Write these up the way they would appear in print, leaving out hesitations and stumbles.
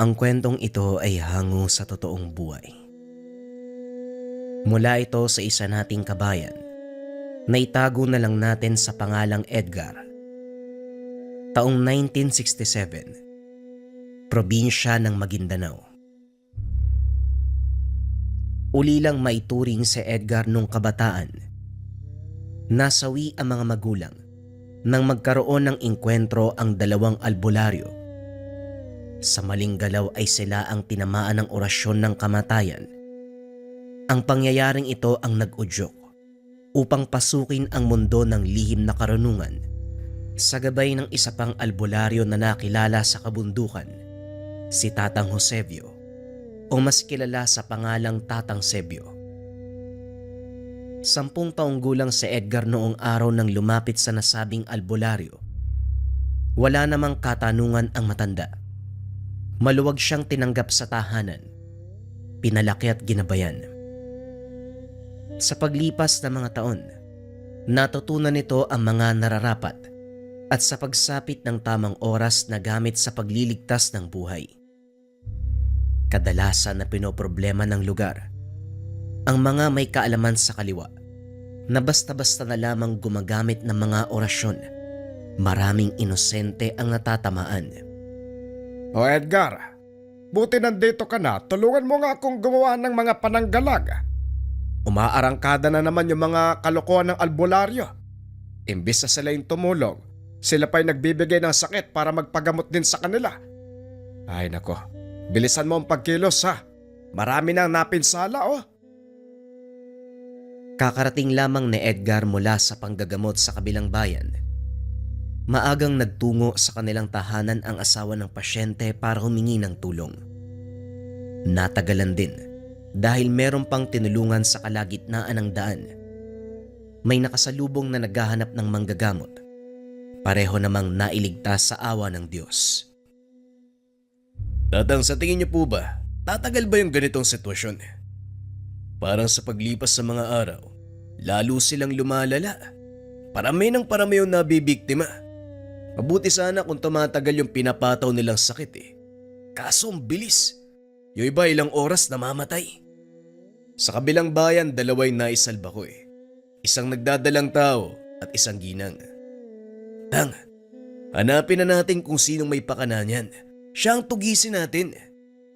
Ang kwentong ito ay hango sa totoong buhay. Mula ito sa isa nating kabayan na itago na lang natin sa pangalang Edgar. Taong 1967, probinsya ng Maguindanao. Uli lang maituring si Edgar nung kabataan. Nasawi ang mga magulang nang magkaroon ng engkwentro ang dalawang albularyo. Sa maling galaw ay sila ang tinamaan ng orasyon ng kamatayan. Ang pangyayaring ito ang nag-udyok upang pasukin ang mundo ng lihim na karunungan sa gabay ng isa pang albularyo na nakilala sa kabundukan, si Tatang Josebio, o mas kilala sa pangalang Tatang Sebio. 10 taong gulang si Edgar noong araw nang lumapit sa nasabing albularyo. Wala namang katanungan ang matanda. Maluwag siyang tinanggap sa tahanan, pinalaki at ginabayan. Sa paglipas ng mga taon, natutunan nito ang mga nararapat at sa pagsapit ng tamang oras na gamit sa pagliligtas ng buhay. Kadalasan na pinoproblema ng lugar ang mga may kaalaman sa kaliwa na basta-basta na lamang gumagamit ng mga orasyon. Maraming inosente ang natatamaan. O Edgar, buti nandito ka na. Tulungan mo nga akong gumawa ng mga pananggalag. Umaarangkada na naman yung mga kalokohan ng albularyo. Imbis na sila yung tumulong, sila pa'y nagbibigay ng sakit para magpagamot din sa kanila. Ay nako, bilisan mo ang pagkilos ha. Marami nang napinsala oh. Kakarating lamang ni Edgar mula sa panggagamot sa kabilang bayan. Maagang nagtungo sa kanilang tahanan ang asawa ng pasyente para humingi ng tulong. Natagalan din dahil meron pang tinulungan sa kalagitnaan ng daan. May nakasalubong na naghahanap ng manggagamot. Pareho namang nailigtas sa awa ng Diyos. Tatang, sa tingin niyo po ba, tatagal ba yung ganitong sitwasyon? Parang sa paglipas sa mga araw, lalo silang lumalala. Parami ng parami yung nabibiktima. Mabuti sana kung tumatagal yung pinapataw nilang sakit Kaso ang bilis. Yung iba ilang oras namamatay. Sa kabilang bayan, 2 naisalba ko Isang nagdadalang tao at isang ginang. Tang, hanapin na natin kung sinong may pakana niyan. Siya ang tugisin natin.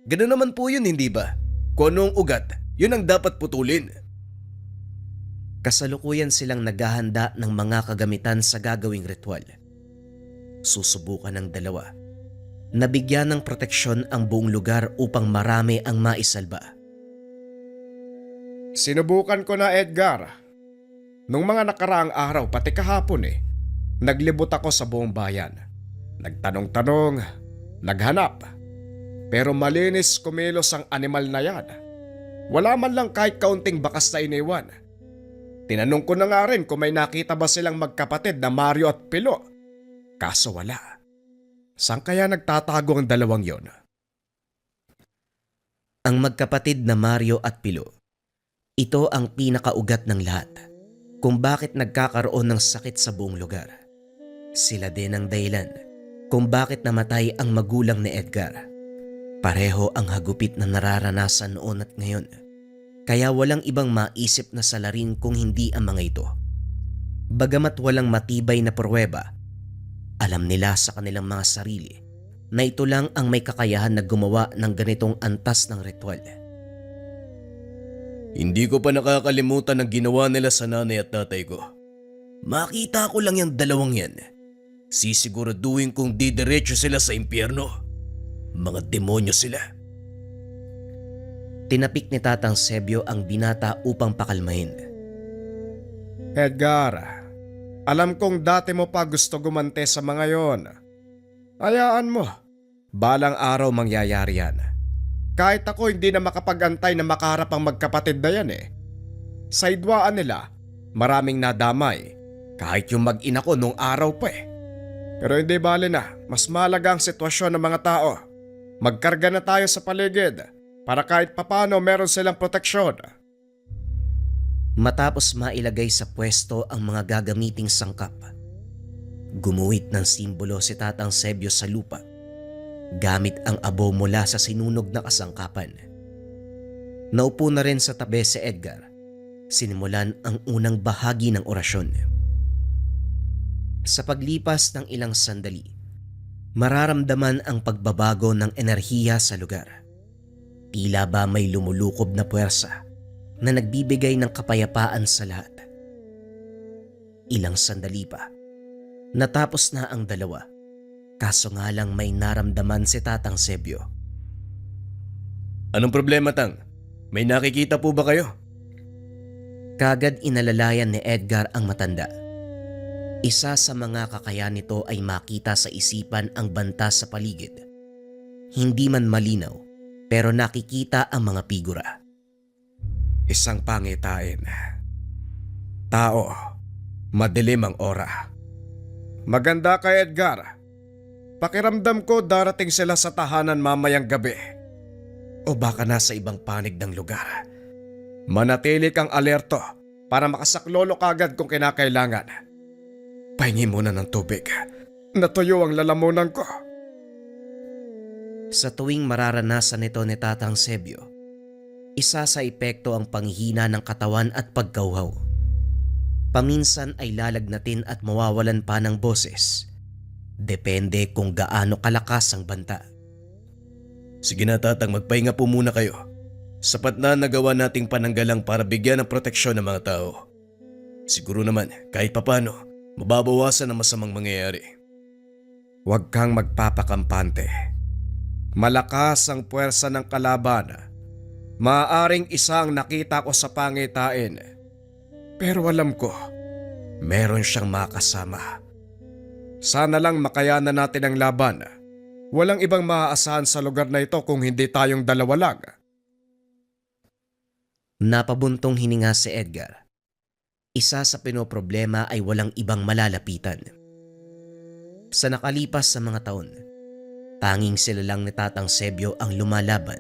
Ganun naman po yun, hindi ba? Kung anong ugat, yun ang dapat putulin. Kasalukuyan silang naghahanda ng mga kagamitan sa gagawing ritual. Susubukan ng dalawa. Nabigyan ng proteksyon ang buong lugar upang marami ang maisalba. Sinubukan ko na Edgar. Nung mga nakaraang araw pati kahapon naglibot ako sa buong bayan. Nagtanong-tanong, naghanap. Pero malinis kumilos ang animal na yan. Wala man lang kahit kaunting bakas na iniwan. Tinanong ko na nga rin kung may nakita ba silang magkapatid na Mario at Pilo. Kaso wala. Saan kaya nagtatago ang dalawang yon? Ang magkapatid na Mario at Pilo, ito ang pinakaugat ng lahat kung bakit nagkakaroon ng sakit sa buong lugar. Sila din ang dahilan kung bakit namatay ang magulang ni Edgar. Pareho ang hagupit na nararanasan noon at ngayon. Kaya walang ibang maisip na salarin kung hindi ang mga ito. Bagamat walang matibay na pruweba, alam nila sa kanilang mga sarili na ito lang ang may kakayahan na gumawa ng ganitong antas ng ritual. Hindi ko pa nakakalimutan ang ginawa nila sa nanay at tatay ko. Makita ko lang yung dalawang yan. Sisiguraduhin kong didiretso sila sa impyerno. Mga demonyo sila. Tinapik ni Tatang Sebio ang binata upang pakalmahin. Edgar, alam kong dati mo pa gusto gumante sa mga yon. Hayaan mo, balang araw mangyayari yan. Kahit ako hindi na makapag-antay na makaharap ang magkapatid na yan Sa idwaan nila, maraming nadamay, kahit yung mag-ina ko nung araw pa Pero hindi bale na, mas malaga ang sitwasyon ng mga tao. Magkarga na tayo sa paligid para kahit papano meron silang proteksyon. Matapos mailagay sa pwesto ang mga gagamiting sangkap, gumuhit ng simbolo si Tatang Sebio sa lupa gamit ang abo mula sa sinunog na kasangkapan. Naupo na rin sa tabi si Edgar. Sinimulan ang unang bahagi ng orasyon. Sa paglipas ng ilang sandali, mararamdaman ang pagbabago ng enerhiya sa lugar. Tila ba may lumulukob na puwersa na nagbibigay ng kapayapaan sa lahat. Ilang sandali pa, natapos na ang dalawa, kaso nga lang may naramdaman si Tatang Sebio. Anong problema, Tang? May nakikita po ba kayo? Kagad inalalayan ni Edgar ang matanda. Isa sa mga kakayahan nito ay makita sa isipan ang banta sa paligid. Hindi man malinaw, pero nakikita ang mga figura. Isang pangitain. Tao. Madilim ang ora. Maganda kay Edgar. Pakiramdam ko darating sila sa tahanan mamayang gabi. O baka nasa ibang panig ng lugar. Manatili kang alerto para makasaklolo kagad kung kinakailangan. Pahingi muna ng tubig. Natuyo ang lalamunan ko. Sa tuwing mararanasan nito ni Tatang Sebio, isa sa epekto ang panghihina ng katawan at pagkauhaw. Paminsan ay lalagnatin at mawawalan pa ng boses. Depende kung gaano kalakas ang banta. Sige na, Tatang, magpahinga po muna kayo. Sapat na nagawa nating pananggalang para bigyan ng proteksyon ng mga tao. Siguro naman, kahit papano, mababawasan ang masamang mangyayari. Huwag kang magpapakampante. Malakas ang puwersa ng kalaban. Maaaring isang nakita ko sa pangitain. Pero alam ko, meron siyang makasama. Sana lang makayanan natin ang laban. Walang ibang maaasahan sa lugar na ito kung hindi tayong dalawa lang. Napabuntong hininga si Edgar. Isa sa pinoproblema ay walang ibang malalapitan. Sa nakalipas sa mga taon, tanging sila lang ni Tatang Sebio ang lumalaban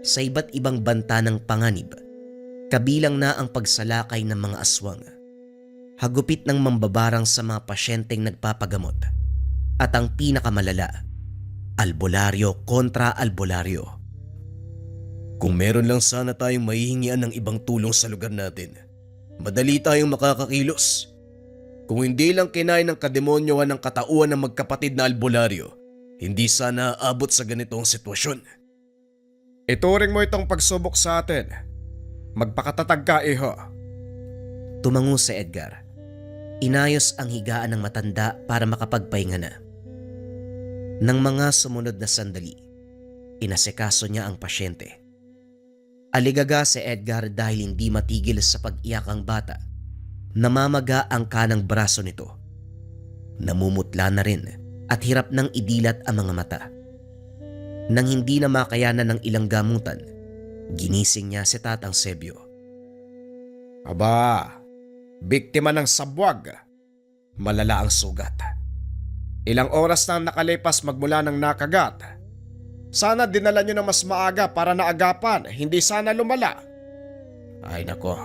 sa iba't ibang banta ng panganib, kabilang na ang pagsalakay ng mga aswang, hagupit ng mambabarang sa mga pasyenteng nagpapagamot, at ang pinakamalala, albularyo kontra albularyo. Kung meron lang sana tayong mahihingian ng ibang tulong sa lugar natin, madali tayong makakakilos. Kung hindi lang kinain ng kademonyohan ng katauhan ng magkapatid na albularyo, hindi sana aabot sa ganitong sitwasyon. Ituring mo itong pagsubok sa atin. Magpakatatag ka, iho. Tumango si Edgar. Inayos ang higaan ng matanda para makapagpahinga na. Nang mga sumunod na sandali, inasikaso niya ang pasyente. Aligaga si Edgar dahil hindi matigil sa pag-iyak ang bata. Namamaga ang kanang braso nito. Namumutla na rin at hirap nang idilat ang mga mata. Nang hindi na makayanan ng ilang gamutan, ginising niya si Tatang Sebio. Aba, biktima ng sabwag. Malala ang sugat. Ilang oras na nakalipas magmula ng nakagat. Sana dinala nyo ng mas maaga para naagapan, hindi sana lumala. Ay nako,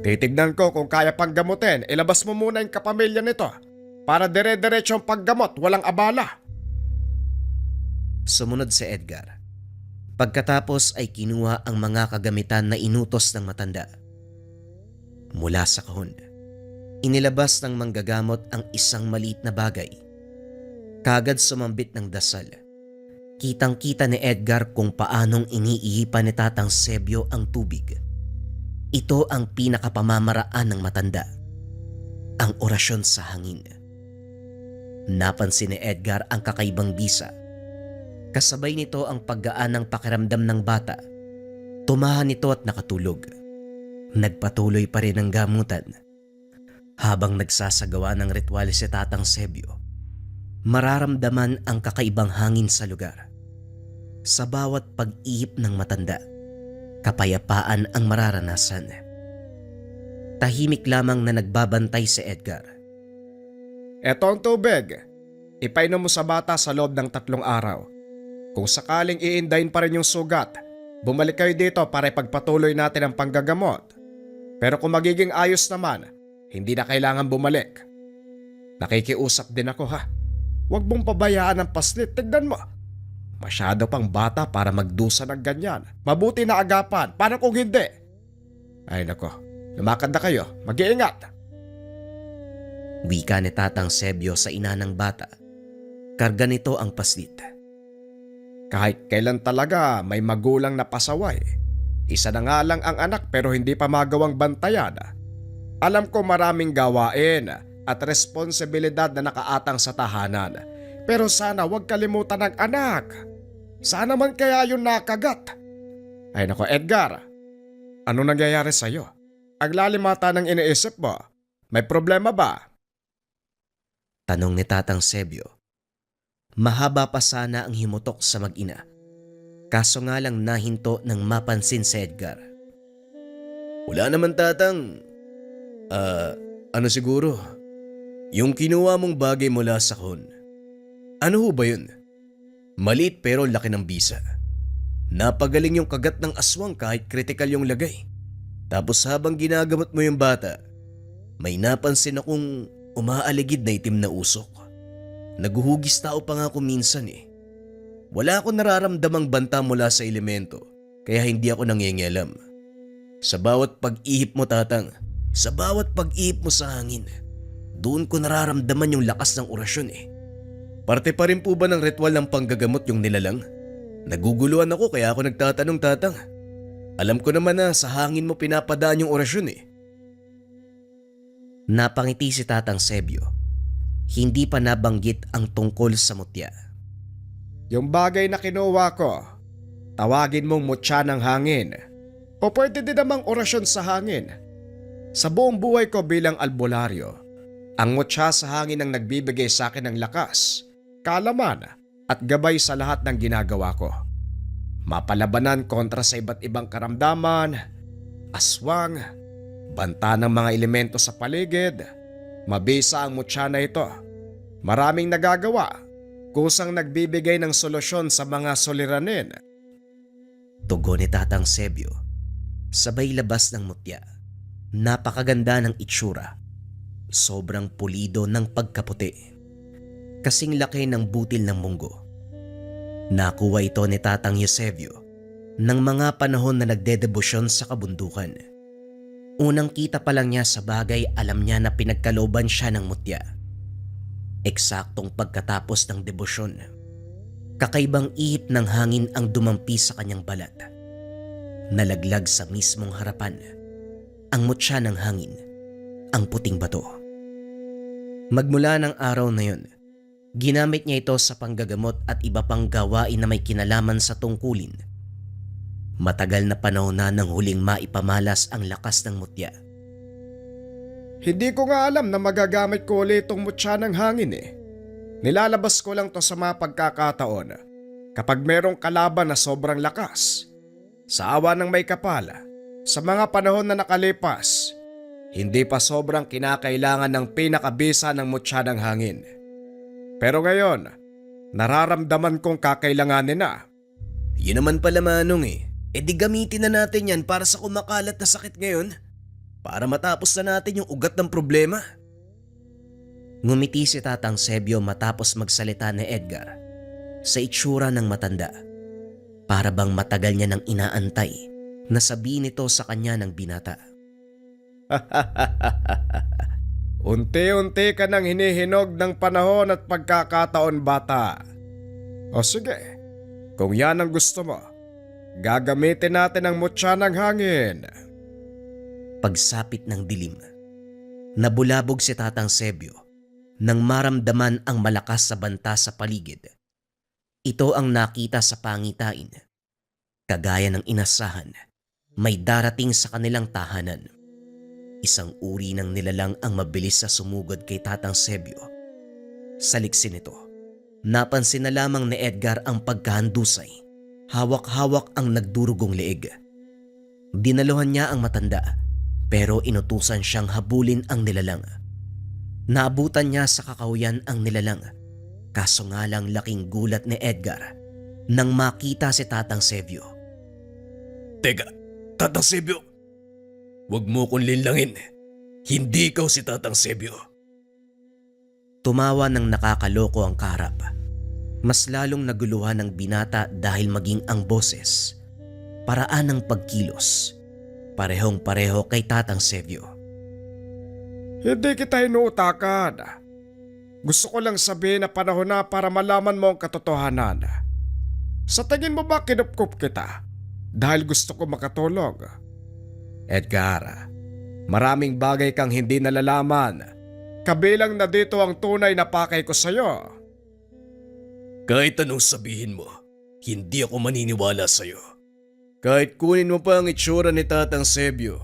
titignan ko kung kaya pang gamutin. Ilabas mo muna yung kapamilya nito para dire-diretso ang paggamot, walang abala. Sumunod si Edgar. Pagkatapos ay kinuha ang mga kagamitan na inutos ng matanda. Mula sa kahon, inilabas ng manggagamot ang isang maliit na bagay. Kagad sumambit ng dasal. Kitang-kita ni Edgar kung paanong iniihipan ni Tatang Sebio ang tubig. Ito ang pinakapamamaraan ng matanda. Ang orasyon sa hangin. Napansin ni Edgar ang kakaibang bisa. Kasabay nito ang paggaan ng pakiramdam ng bata. Tumahan ito at nakatulog. Nagpatuloy pa rin ang gamutan. Habang nagsasagawa ng ritual si Tatang Sebio, mararamdaman ang kakaibang hangin sa lugar. Sa bawat pag-ihip ng matanda, kapayapaan ang mararanasan. Tahimik lamang na nagbabantay si Edgar. Eto ang tubig. Ipainom mo sa bata sa loob ng 3 araw. Kung sakaling iindayin pa rin yung sugat, bumalik kayo dito para ipagpatuloy natin ang panggagamot. Pero kung magiging ayos naman, hindi na kailangan bumalik. Nakikiusap din ako ha. Huwag mong pabayaan ang paslit, tignan mo. Masyado pang bata para magdusa ng ganyan. Mabuti na agapan. Paano kung hindi? Ay nako, lumakad na kayo. Mag-iingat. Wika ni Tatang Sebio sa ina ng bata. Karga nito ang paslit. Kahit kailan talaga may magulang na pasaway. Isa na nga lang ang anak pero hindi pa magawang bantayan. Alam ko maraming gawain at responsibilidad na nakaatang sa tahanan. Pero sana wag kalimutan ng anak. Sana man kaya yun nakagat. Ay nako Edgar, ano nangyayari sa'yo? Ang lalim ata ng iniisip mo. May problema ba? Tanong ni Tatang Sebio. Mahaba pa sana ang himutok sa mag-ina. Kaso nga lang nahinto nang mapansin si Edgar. Wala naman tatang. Ano siguro? Yung kinuha mong bagay mula sa kahon. Ano ho ba yun? Maliit pero laki ng bisa. Napagaling yung kagat ng aswang kahit kritikal yung lagay. Tapos habang ginagamot mo yung bata, may napansin akong umaaligid na itim na usok. Naguhugis tao pa nga ako minsan eh. Wala akong nararamdamang banta mula sa elemento, kaya hindi ako nangingialam. Sa bawat pag-ihip mo tatang, sa bawat pag-ihip mo sa hangin, doon ko nararamdaman yung lakas ng orasyon eh. Parte pa rin po ba ng ritual ng panggagamot yung nilalang? Naguguluhan ako kaya ako nagtatanong tatang. Alam ko naman na sa hangin mo pinapadaan yung orasyon eh. Napangiti si Tatang Sebio. Hindi pa nabanggit ang tungkol sa mutya. Yung bagay na kinuha ko, tawagin mong mutya ng hangin. O pwede din namang orasyon sa hangin. Sa buong buhay ko bilang albularyo, ang mutya sa hangin ang nagbibigay sa akin ng lakas, kaalaman at gabay sa lahat ng ginagawa ko. Mapalabanan kontra sa iba't ibang karamdaman, aswang, banta ng mga elemento sa paligid. Mabisa ang mutya na ito. Maraming nagagawa, kusang nagbibigay ng solusyon sa mga suliranin. Tugon ni Tatang Sebio. Sabay labas ng mutya. Napakaganda ng itsura. Sobrang pulido ng pagkaputi. Kasing laki ng butil ng munggo. Nakuha ito ni Tatang Eusebio ng mga panahon na nagdedebosyon sa kabundukan. Unang kita pa lang niya sa bagay, alam niya na pinagkalooban siya ng mutya. Eksaktong pagkatapos ng debosyon, kakaibang ihip ng hangin ang dumampi sa kanyang balat. Nalaglag sa mismong harapan. Ang mutya ng hangin, ang puting bato. Magmula ng araw na yun, ginamit niya ito sa panggagamot at iba pang gawain na may kinalaman sa tungkulin. Matagal na panahon na nang huling maipamalas ang lakas ng mutya. Hindi ko nga alam na magagamit ko ulit itong mutya ng hangin eh. Nilalabas ko lang to sa mga pagkakataon kapag merong kalaban na sobrang lakas. Sa awa ng may kapal, sa mga panahon na nakalipas, hindi pa sobrang kinakailangan ng pinakabisa ng mutya ng hangin. Pero ngayon, nararamdaman kong kakailanganin na. Yun naman pala manong eh. E di gamitin na natin yan para sa kumakalat na sakit ngayon. Para matapos na natin yung ugat ng problema. Ngumiti si Tatang Sebio matapos magsalita ni Edgar sa itsura ng matanda. Para bang matagal niya nang inaantay na sabihin ito sa kanya ng binata. Unti-unti ka nang hinihinog ng panahon at pagkakataon bata. O sige, kung yan ang gusto mo, gagamitin natin ang mutya ng hangin. Pagsapit ng dilim, nabulabog si Tatang Sebio nang maramdaman ang malakas sa banta sa paligid. Ito ang nakita sa pangitain. Kagaya ng inasahan, may darating sa kanilang tahanan. Isang uri ng nilalang ang mabilis sa sumugod kay Tatang Sebio. Sa liksi nito, napansin na lamang ni Edgar ang pagkahandusay. Hawak-hawak ang nagdurugong leeg. Dinaluhan niya ang matanda pero inutusan siyang habulin ang nilalang. Naabutan niya sa kakahuyan ang nilalang. Kaso nga lang laking gulat ni Edgar nang makita si Tatang Sebio. Teka, Tatang Sebio. Huwag mo kong linlangin. Hindi ikaw si Tatang Sebio. Tumawa ng nakakaloko ang kaharap. Mas lalong naguluhan ng binata dahil maging ang boses, paraan ng pagkilos, parehong-pareho kay Tatang Sebio. Hindi kita inuutakan. Gusto ko lang sabihin na panahon na para malaman mo ang katotohanan. Sa tingin mo ba kinupkup kita dahil gusto ko makatulog? Edgar, maraming bagay kang hindi nalalaman. Kabilang na dito ang tunay na pakay ko sa'yo. Kahit anong sabihin mo, hindi ako maniniwala sa'yo. Kahit kunin mo pa ang itsura ni Tatang Sebio,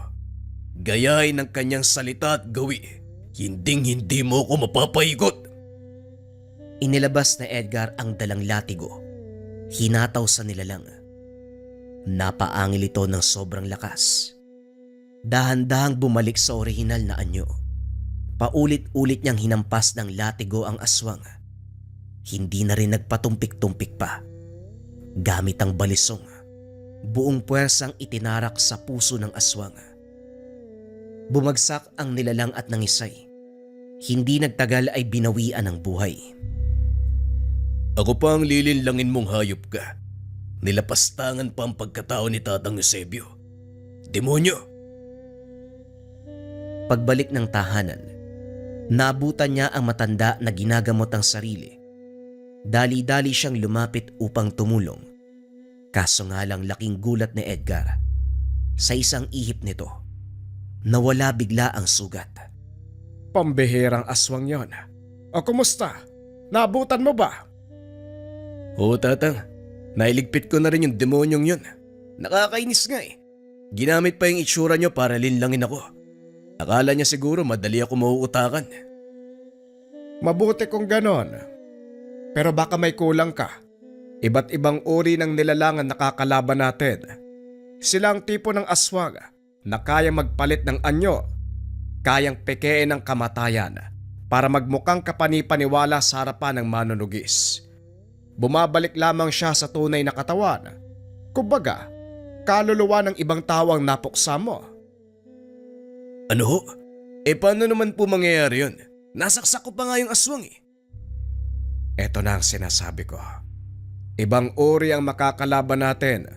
gayahin ang kanyang salita at gawi, hindi mo ako mapapaigot. Inilabas na Edgar ang dalang latigo. Hinataw sa nilalang. Napaangil ito ng sobrang lakas. Dahan-dahang bumalik sa orihinal na anyo. Paulit-ulit niyang hinampas ng latigo ang aswang. Hindi na rin nagpatumpik-tumpik pa. Gamit ang balisong, buong puwersang itinarak sa puso ng aswang. Bumagsak ang nilalang at nangisay. Hindi nagtagal ay binawian ng buhay. Ako pa ang lilinlangin mong hayop ka. Nilapastangan pa ang pagkatao ni Tatang Eusebio. Demonyo! Pagbalik ng tahanan, naabutan niya ang matanda na ginagamot ang sarili. Dali-dali siyang lumapit upang tumulong. Kaso nga lang laking gulat ni Edgar. Sa isang ihip nito, nawala bigla ang sugat. Pambihirang aswang yon. O kumusta? Naabutan mo ba? Oo, Tatang. Nailigpit ko na rin yung demonyong yun. Nakakainis nga eh. Ginamit pa yung itsura nyo para linlangin ako. Akala niya siguro madali ako mauutakan. Mabuti kung ganon. Pero baka may kulang ka. Iba't ibang uri ng nilalangan nakakalaban natin. Sila ang tipo ng aswang na kayang magpalit ng anyo, kayang pekein ng kamatayan para magmukhang kapanipaniwala sa harapan ng manunugis. Bumabalik lamang siya sa tunay na katawan. Kumbaga, kaluluwa ng ibang tao ang napuksa mo. Ano ho? Paano naman po mangyayari yun? Nasaksak ko pa nga yung aswang eh. Ito na ang sinasabi ko. Ibang uri ang makakalaban natin.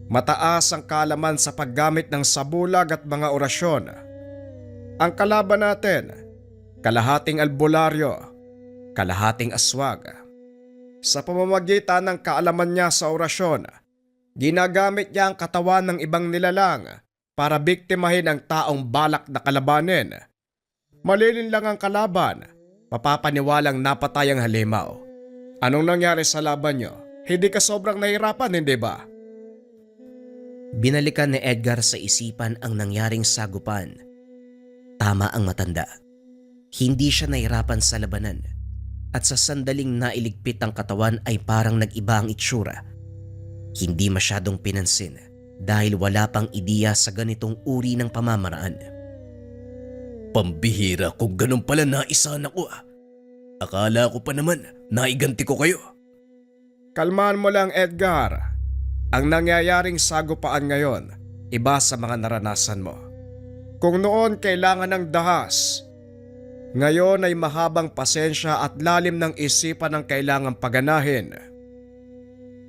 Mataas ang kaalaman sa paggamit ng sabulag at mga orasyon. Ang kalaban natin, kalahating albularyo, kalahating aswag. Sa pamamagitan ng kaalaman niya sa orasyon, ginagamit niya ang katawan ng ibang nilalang para biktimahin ang taong balak na kalabanin. Malilin lang ang kalaban, mapapaniwalang napatay ang halimaw. Anong nangyari sa laban niyo? Hindi ka sobrang nahirapan, hindi ba? Binalikan ni Edgar sa isipan ang nangyaring sagupan. Tama ang matanda. Hindi siya nahirapan sa labanan. At sa sandaling nailigpit ang katawan ay parang nag-iba ang itsura. Hindi masyadong pinansin dahil wala pang ideya sa ganitong uri ng pamamaraan. Pambihira kung ganun pala naisahan ako ah. Akala ko pa naman naiganti ko kayo. Kalmahan mo lang, Edgar. Ang nangyayaring sagupaan ngayon, iba sa mga naranasan mo. Kung noon kailangan ng dahas, ngayon ay mahabang pasensya at lalim ng isipan ang kailangang paganahin.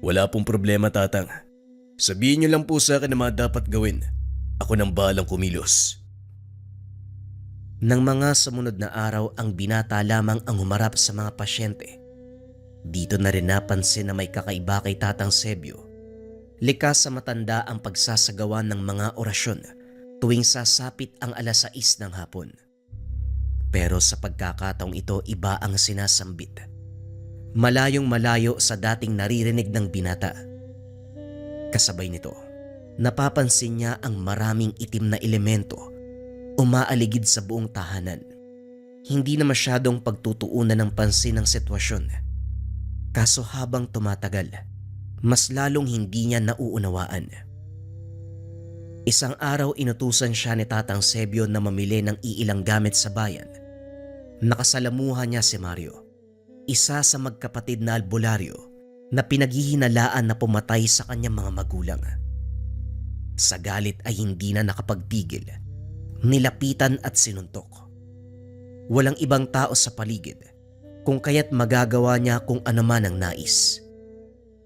Wala pong problema, Tatang. Sabihin niyo lang po sa akin na mga dapat gawin. Ako nang bahalang kumilos. Nang mga sumunod na araw ang binata lamang ang humarap sa mga pasyente. Dito na rin napansin na may kakaiba kay Tatang Sebio. Likas sa matanda ang pagsasagawa ng mga orasyon tuwing sasapit ang 6:00 ng hapon. Pero sa pagkakataong ito iba ang sinasambit. Malayong malayo sa dating naririnig ng binata. Kasabay nito, napapansin niya ang maraming itim na elemento umaaligid sa buong tahanan. Hindi na masyadong pagtutuunan ng pansin ang sitwasyon. Kaso habang tumatagal, mas lalong hindi niya nauunawaan. Isang araw inutusan siya ni Tatang Sebio na mamili ng iilang gamit sa bayan. Nakasalamuhan niya si Mario, isa sa magkapatid na albularyo na pinaghihinalaan na pumatay sa kanyang mga magulang. Sa galit ay hindi na nakapagpigil, nilapitan at sinuntok. Walang ibang tao sa paligid, kung kaya't magagawa niya kung ano man ang nais.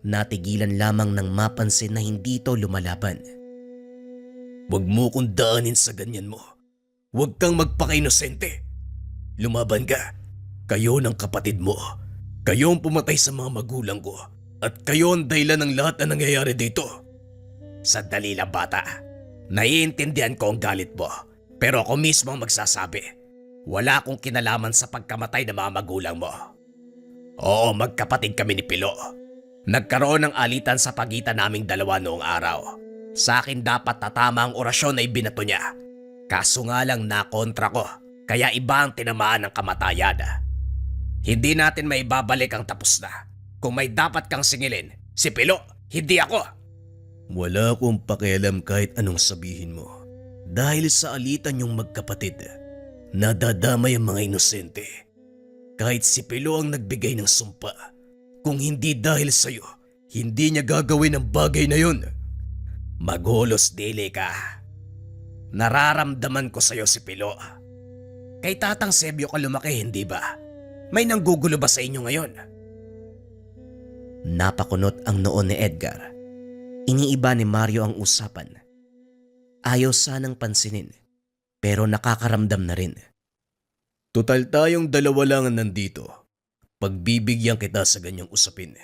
Natigilan lamang nang mapansin na hindi ito lumalaban. Huwag mo kong daanin sa ganyan mo. Huwag kang magpaka-inosente. Lumaban ka. Kayo ng kapatid mo. Kayo ang pumatay sa mga magulang ko. At kayo ang dahilan ng lahat na nangyayari dito. Sandali lang bata. Naiintindihan ko ang galit mo. Pero ako mismo ang magsasabi. Wala akong kinalaman sa pagkamatay ng mga magulang mo. Oo, magkapatid kami ni Pilo. Nagkaroon ng alitan sa pagitan naming dalawa noong araw. Sa akin dapat tatama ang orasyon na ibinato niya. Kaso nga lang nakontra ko, kaya iba ang tinamaan ng kamatayan. Hindi natin maibabalik ang tapos na. Kung may dapat kang singilin, si Pilo, hindi ako. Wala akong pakialam kahit anong sabihin mo. Dahil sa alitan yung magkapatid, nadadamay ang mga inosente. Kahit si Pilo ang nagbigay ng sumpa, kung hindi dahil sa'yo, hindi niya gagawin ang bagay na yun. Maghulos dili ka. Nararamdaman ko sa'yo si Pilo. Kay Tatang Sebio ka lumaki, hindi ba? May nanggugulo ba sa inyo ngayon? Napakunot ang noon ni Edgar. Iniiba ni Mario ang usapan. Ayaw sanang pansinin, pero nakakaramdam na rin. Total tayong dalawa lang ang nandito. Pagbibigyan kita sa ganyang usapin.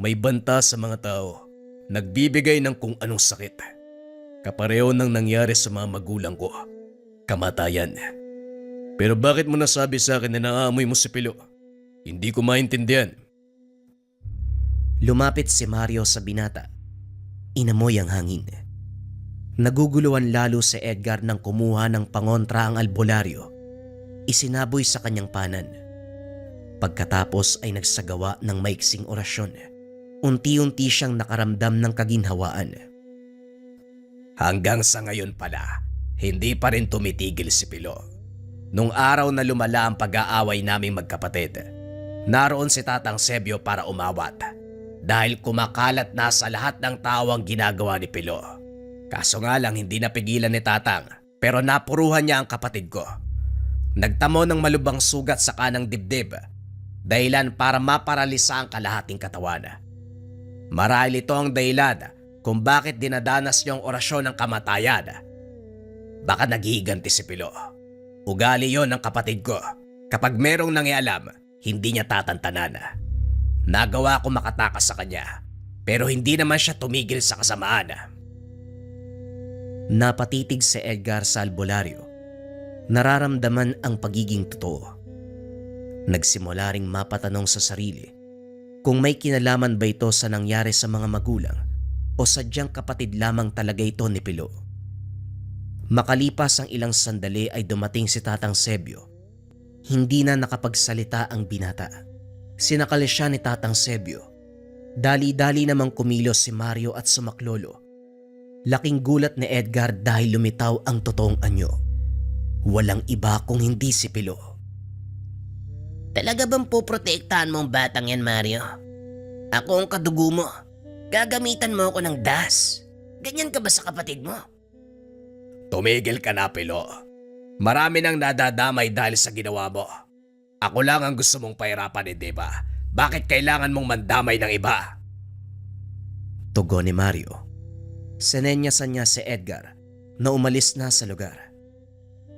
May banta sa mga tao. Nagbibigay ng kung anong sakit. Kapareho ng nangyari sa mga magulang ko. Kamatayan. Pero bakit mo nasabi sa akin na naamoy mo si Pilo? Hindi ko maintindihan. Lumapit si Mario sa binata. Inamoy ang hangin. Naguguluhan lalo si Edgar nang kumuha ng pangontra ang albularyo. Isinaboy sa kanyang panan. Pagkatapos ay nagsagawa ng maiksing orasyon. Unti-unti siyang nakaramdam ng kaginhawaan. Hanggang sa ngayon pala, hindi pa rin tumitigil si Pilo. Nung araw na lumala ang pag-aaway naming magkapatid, naroon si Tatang Sebio para umawat. Dahil kumakalat na sa lahat ng tao ang ginagawa ni Pilo. Kaso nga lang hindi napigilan ni Tatang, pero napuruhan niya ang kapatid ko. Nagtamo ng malubang sugat sa kanang dibdib, dahilan para maparalisa ang kalahating katawan. Marahil ito ang dahilan kung bakit dinadanas niya ang orasyon ng kamatayan. Baka naghihiganti si Pilo. Ugali yon ng kapatid ko. Kapag merong nangialam, hindi niya tatantanan. Nagawa ko makatakas sa kanya, pero hindi naman siya tumigil sa kasamaan. Napatitig si Edgar sa albularyo. Nararamdaman ang pagiging totoo. Nagsimula ring mapatanong sa sarili kung may kinalaman ba ito sa nangyari sa mga magulang o sadyang kapatid lamang talaga ito ni Pilo. Makalipas ang ilang sandali ay dumating si Tatang Sebio. Hindi na nakapagsalita ang binata. Sinakal siya ni Tatang Sebio. Dali-dali namang kumilos si Mario at sumaklolo. Laking gulat ni Edgar dahil lumitaw ang totoong anyo. Walang iba kung hindi si Pilo. Talaga bang poprotektahan mo ang batang yan, Mario? Ako ang kadugo mo. Gagamitan mo ako ng das. Ganyan ka ba sa kapatid mo? Tumigil ka na, Pilo. Marami nang nadadamay dahil sa ginawa mo. Ako lang ang gusto mong pahirapan, hindi ba? Bakit kailangan mong mandamay ng iba? Tugon ni Mario. Sinenyasan niya si Edgar na umalis na sa lugar.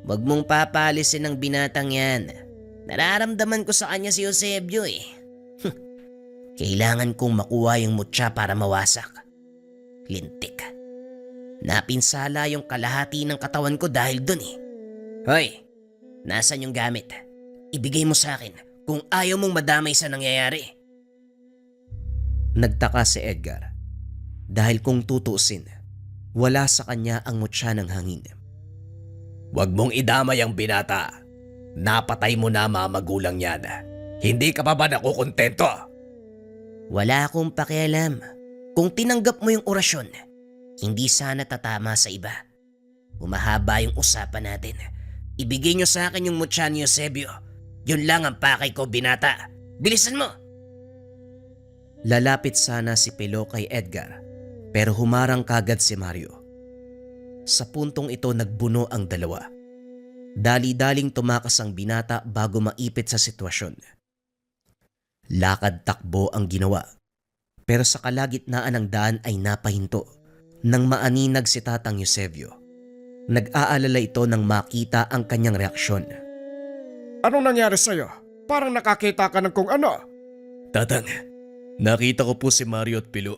Huwag mong papalisin ang binatang yan. Nararamdaman ko sa kanya si Eusebio eh. Kailangan kong makuha yung mutya para mawasak. Lintik. Napinsala yung kalahati ng katawan ko dahil dun eh. Hoy, nasan yung gamit? Ibigay mo sa akin kung ayaw mong madamay sa nangyayari. Nagtaka si Edgar dahil kung tutuusin, wala sa kanya ang mutya ng hangin. Huwag mong idamay ang binata. Napatay mo na mga magulang yan. Hindi ka pa ba nakukontento? Wala akong pakialam. Kung tinanggap mo yung orasyon, hindi sana tatama sa iba. Umahaba yung usapan natin. Ibigay nyo sa akin yung mutya ni Eusebio. Yun lang ang pakay ko, binata. Bilisan mo! Lalapit sana si Pilo kay Edgar pero humarang kagad si Mario. Sa puntong ito nagbuno ang dalawa. Dali-daling tumakas ang binata bago maipit sa sitwasyon. Lakad-takbo ang ginawa. Pero sa kalagitnaan ng daan ay napahinto nang maaninag si Tatang Eusebio. Nag-aalala ito nang makita ang kanyang reaksyon. Anong nangyari sa'yo? Parang nakakita ka ng kung ano. Tatang, nakita ko po si Mario at Pilo.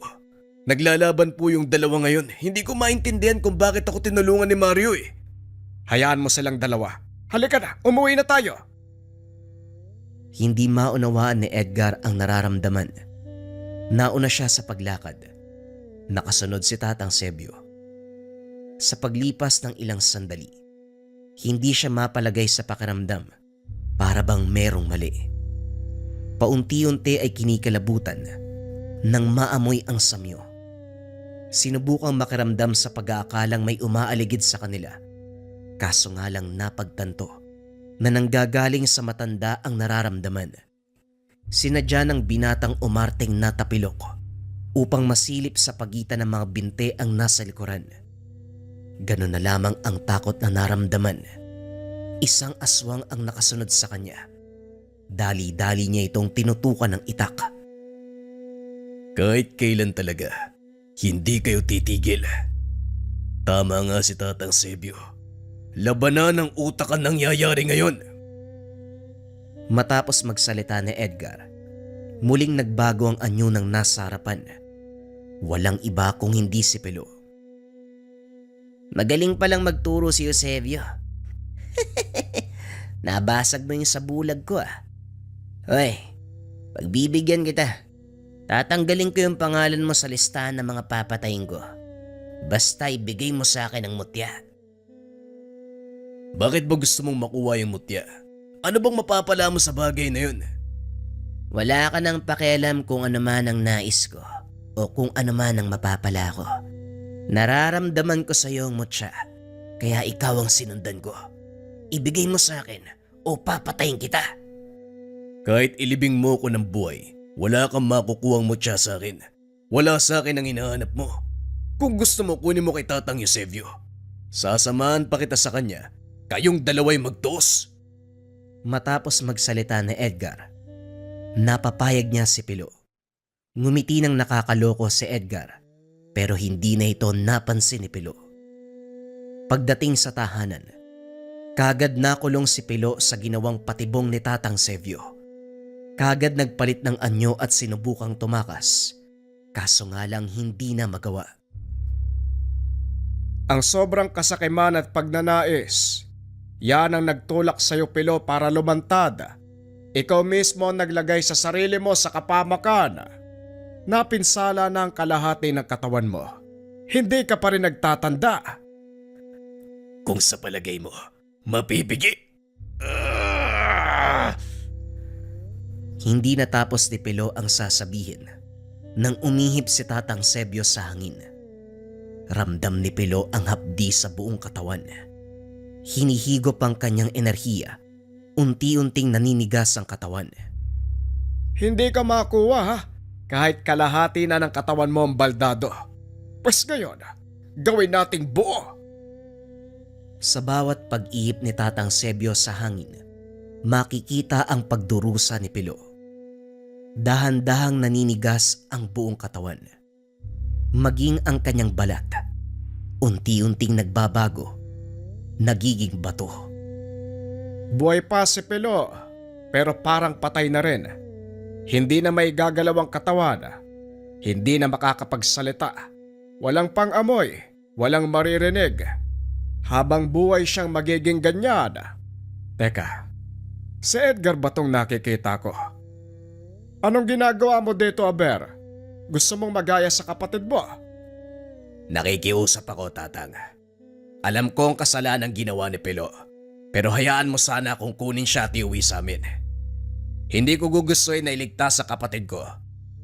Naglalaban po yung dalawa ngayon. Hindi ko maintindihan kung bakit ako tinulungan ni Mario eh. Hayaan mo silang dalawa. Halika na, umuwi na tayo. Hindi maunawaan ni Edgar ang nararamdaman. Nauna siya sa paglakad. Nakasunod si Tatang Sebio. Sa paglipas ng ilang sandali, hindi siya mapalagay sa pakiramdam para bang merong mali. Paunti-unti ay kinikalabutan nang maamoy ang samyo. Sinubukang makiramdam sa pag-aakalang may umaaligid sa kanila. Kaso nga lang napagtanto na nanggagaling sa matanda ang nararamdaman. Sinadya ng binatang umarteng na tapilok upang masilip sa pagitan ng mga binte ang nasa likuran. Ganun na lamang ang takot na naramdaman. Isang aswang ang nakasunod sa kanya. Dali-dali niya itong tinutukan ng itak. Kahit kailan talaga, hindi kayo titigil. Tama nga si Tatang Sebio. Labanan ng utak ang nangyayari ngayon. Matapos magsalita ni Edgar, muling nagbago ang anyo ng nasa harapan. Walang iba kung hindi si Pilo. Magaling palang magturo si Eusebio. Nabasag mo yung sa bulag ko ah. Hoy, pagbibigyan kita. Tatanggalin ko yung pangalan mo sa listahan ng mga papatayin ko. Basta ibigay mo sa akin ang mutya. Bakit ba gusto mong makuha yung mutya? Ano bang mapapala mo sa bagay na yun? Wala ka nang pakialam kung ano man ang nais ko o kung ano man ang mapapala ko. Nararamdaman ko sa iyo ang mutya, kaya ikaw ang sinundan ko. Ibigay mo sa akin o papatayin kita. Kahit ilibing mo ko ng buhay, wala kang makukuhang mutya sa akin. Wala sa akin ang hinahanap mo. Kung gusto mo, kunin mo kay Tatang Eusebio. Sasamahan pa kita sa kanya. Kayong dalaway magtos. Matapos magsalita ni Edgar, napapayag niya si Pilo. Ngumiti ng nakakaloko si Edgar pero hindi na ito napansin ni Pilo. Pagdating sa tahanan, kagad nakulong si Pilo sa ginawang patibong ni Tatang Sebio. Kagad nagpalit ng anyo at sinubukang tumakas, kaso nga lang hindi na magawa. Ang sobrang kasakiman at pagnanais, yan ang nagtulak sa'yo, Pilo, para lumantad. Ikaw mismo ang naglagay sa sarili mo sa kapamakan. Napinsala na ang kalahati ng katawan mo. Hindi ka pa rin nagtatanda. Kung sa palagay mo, mapipigi. Hindi natapos ni Pilo ang sasabihin nang umihip si Tatang Sebio sa hangin. Ramdam ni Pilo ang hapdi sa buong katawan. Hinihigop ang kanyang enerhiya. Unti-unting naninigas ang katawan. Hindi ka makuha ha, kahit kalahati na ng katawan mo ang baldado. Pues ngayon, gawin nating buo. Sa bawat pag-ihip ni Tatang Sebio sa hangin, makikita ang pagdurusa ni Pilo. Dahan-dahang naninigas ang buong katawan. Maging ang kanyang balat, unti-unting nagbabago, nagiging bato. Buhay pa si Pilo, pero parang patay na rin. Hindi na may gagalaw ang katawan. Hindi na makakapagsalita. Walang pang-amoy, walang maririnig. Habang buhay siyang magiging ganyan. Teka, si Edgar ba tong nakikita ko? Anong ginagawa mo dito, Aber? Gusto mong magaya sa kapatid mo? Nakikiusap ako, Tatang. Alam ko ang kasalanan ginawa ni Pilo. Pero hayaan mo sana kung kunin siya at iuwi sa amin. Hindi ko gugustuhin na iligtas sa kapatid ko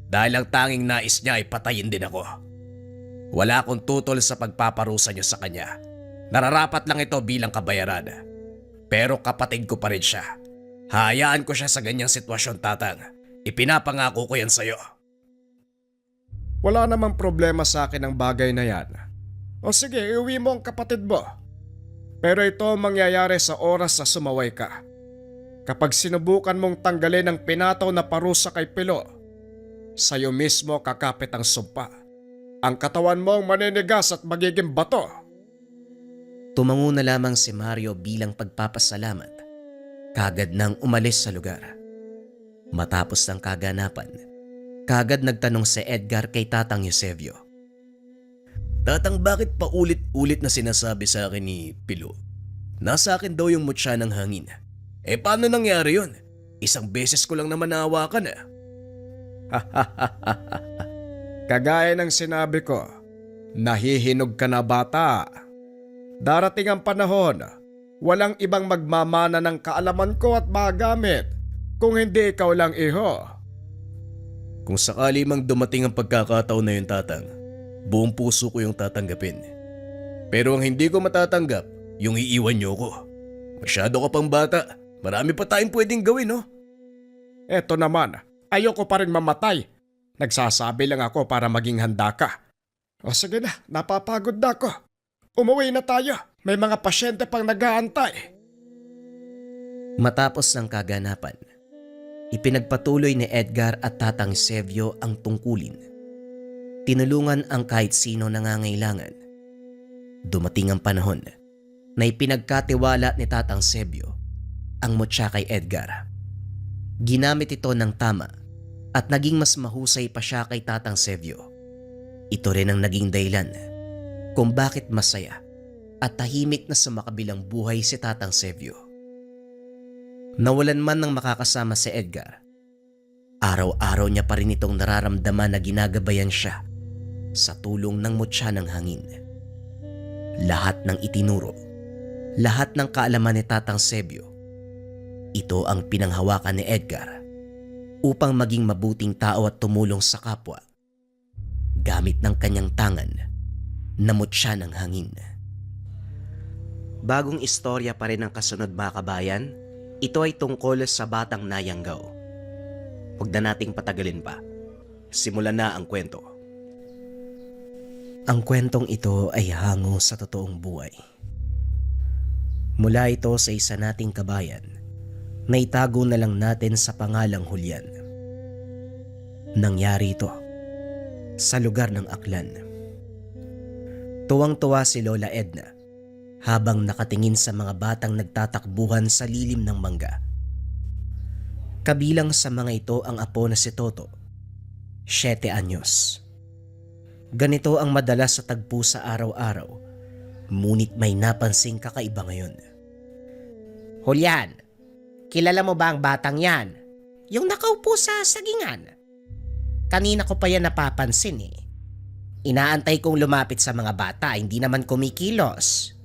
dahil ang tanging nais niya ay patayin din ako. Wala akong tutol sa pagpaparusa niyo sa kanya. Nararapat lang ito bilang kabayaran. Pero kapatid ko pa rin siya. Hayaan ko siya sa ganyang sitwasyon, Tatang. Ipinapangako ko yan sa'yo. Wala namang problema sa akin ang bagay na yan. O sige, iuwi mo ang kapatid mo. Pero ito ang mangyayari sa oras na sumaway ka. Kapag sinubukan mong tanggalin ang pinataw na parusa kay Pilo, sa'yo mismo kakapit ang sumpa. Ang katawan mo ang maninigas at magiging bato. Tumango na lamang si Mario bilang pagpapasalamat. Kagad nang umalis sa lugar. Matapos ng kaganapan, kagad nagtanong si Edgar kay Tatang Eusebio. Tatang, bakit paulit-ulit na sinasabi sa akin ni Pilo? Nasa akin daw yung mutya ng hangin. Paano nangyari yun? Isang beses ko lang naman nahawakan . Kagaya ng sinabi ko, nahihinog ka na bata. Darating ang panahon, walang ibang magmamana ng kaalaman ko at magamit kung hindi ikaw lang, iho. Kung sakali mang dumating ang pagkakataon na yun, Tatang, buong puso ko yung tatanggapin. Pero ang hindi ko matatanggap, yung iiwan niyo ko. Masyado ka pang bata. Marami pa tayong pwedeng gawin, no? Eto naman, ayoko pa rin mamatay. Nagsasabi lang ako para maging handa ka. O sige na, napapagod na ako. Umuwi na tayo. May mga pasyente pang nag-aantay. Matapos ng kaganapan, ipinagpatuloy ni Edgar at Tatang Eusebio ang tungkulin. Tinulungan ang kahit sino nangangailangan. Dumating ang panahon na ipinagkatiwala ni Tatang Eusebio ang mutya kay Edgar. Ginamit ito ng tama at naging mas mahusay pa siya kay Tatang Eusebio. Ito rin ang naging dahilan kung bakit masaya at tahimik na sa makabilang buhay si Tatang Eusebio. Nawalan man ng makakasama si Edgar, araw-araw niya pa rin itong nararamdaman na ginagabayan siya sa tulong ng mutya ng hangin. Lahat ng itinuro, lahat ng kaalaman ni Tatang Eusebio, ito ang pinanghawakan ni Edgar upang maging mabuting tao at tumulong sa kapwa gamit ng kanyang tangan na mutya ng hangin. Bagong istorya pa rin ang kasunod, mga kabayan. Ito ay tungkol sa batang Nayanggaw. Huwag na nating patagalin pa. Simulan na ang kwento. Ang kwentong ito ay hango sa totoong buhay. Mula ito sa isa nating kabayan na itago na lang natin sa pangalang Julian. Nangyari ito sa lugar ng Aklan. Tuwang-tuwa si Lola Edna habang nakatingin sa mga batang nagtatakbuhan sa lilim ng mangga. Kabilang sa mga ito ang apo na si Toto, 7 anyos. Ganito ang madalas sa tagpo sa araw-araw, ngunit may napansing kakaiba ngayon. Julian, kilala mo ba ang batang yan? Yung nakaupo sa sagingan. Kanina ko pa yan napapansin eh. Inaantay kong lumapit sa mga bata, hindi naman kumikilos.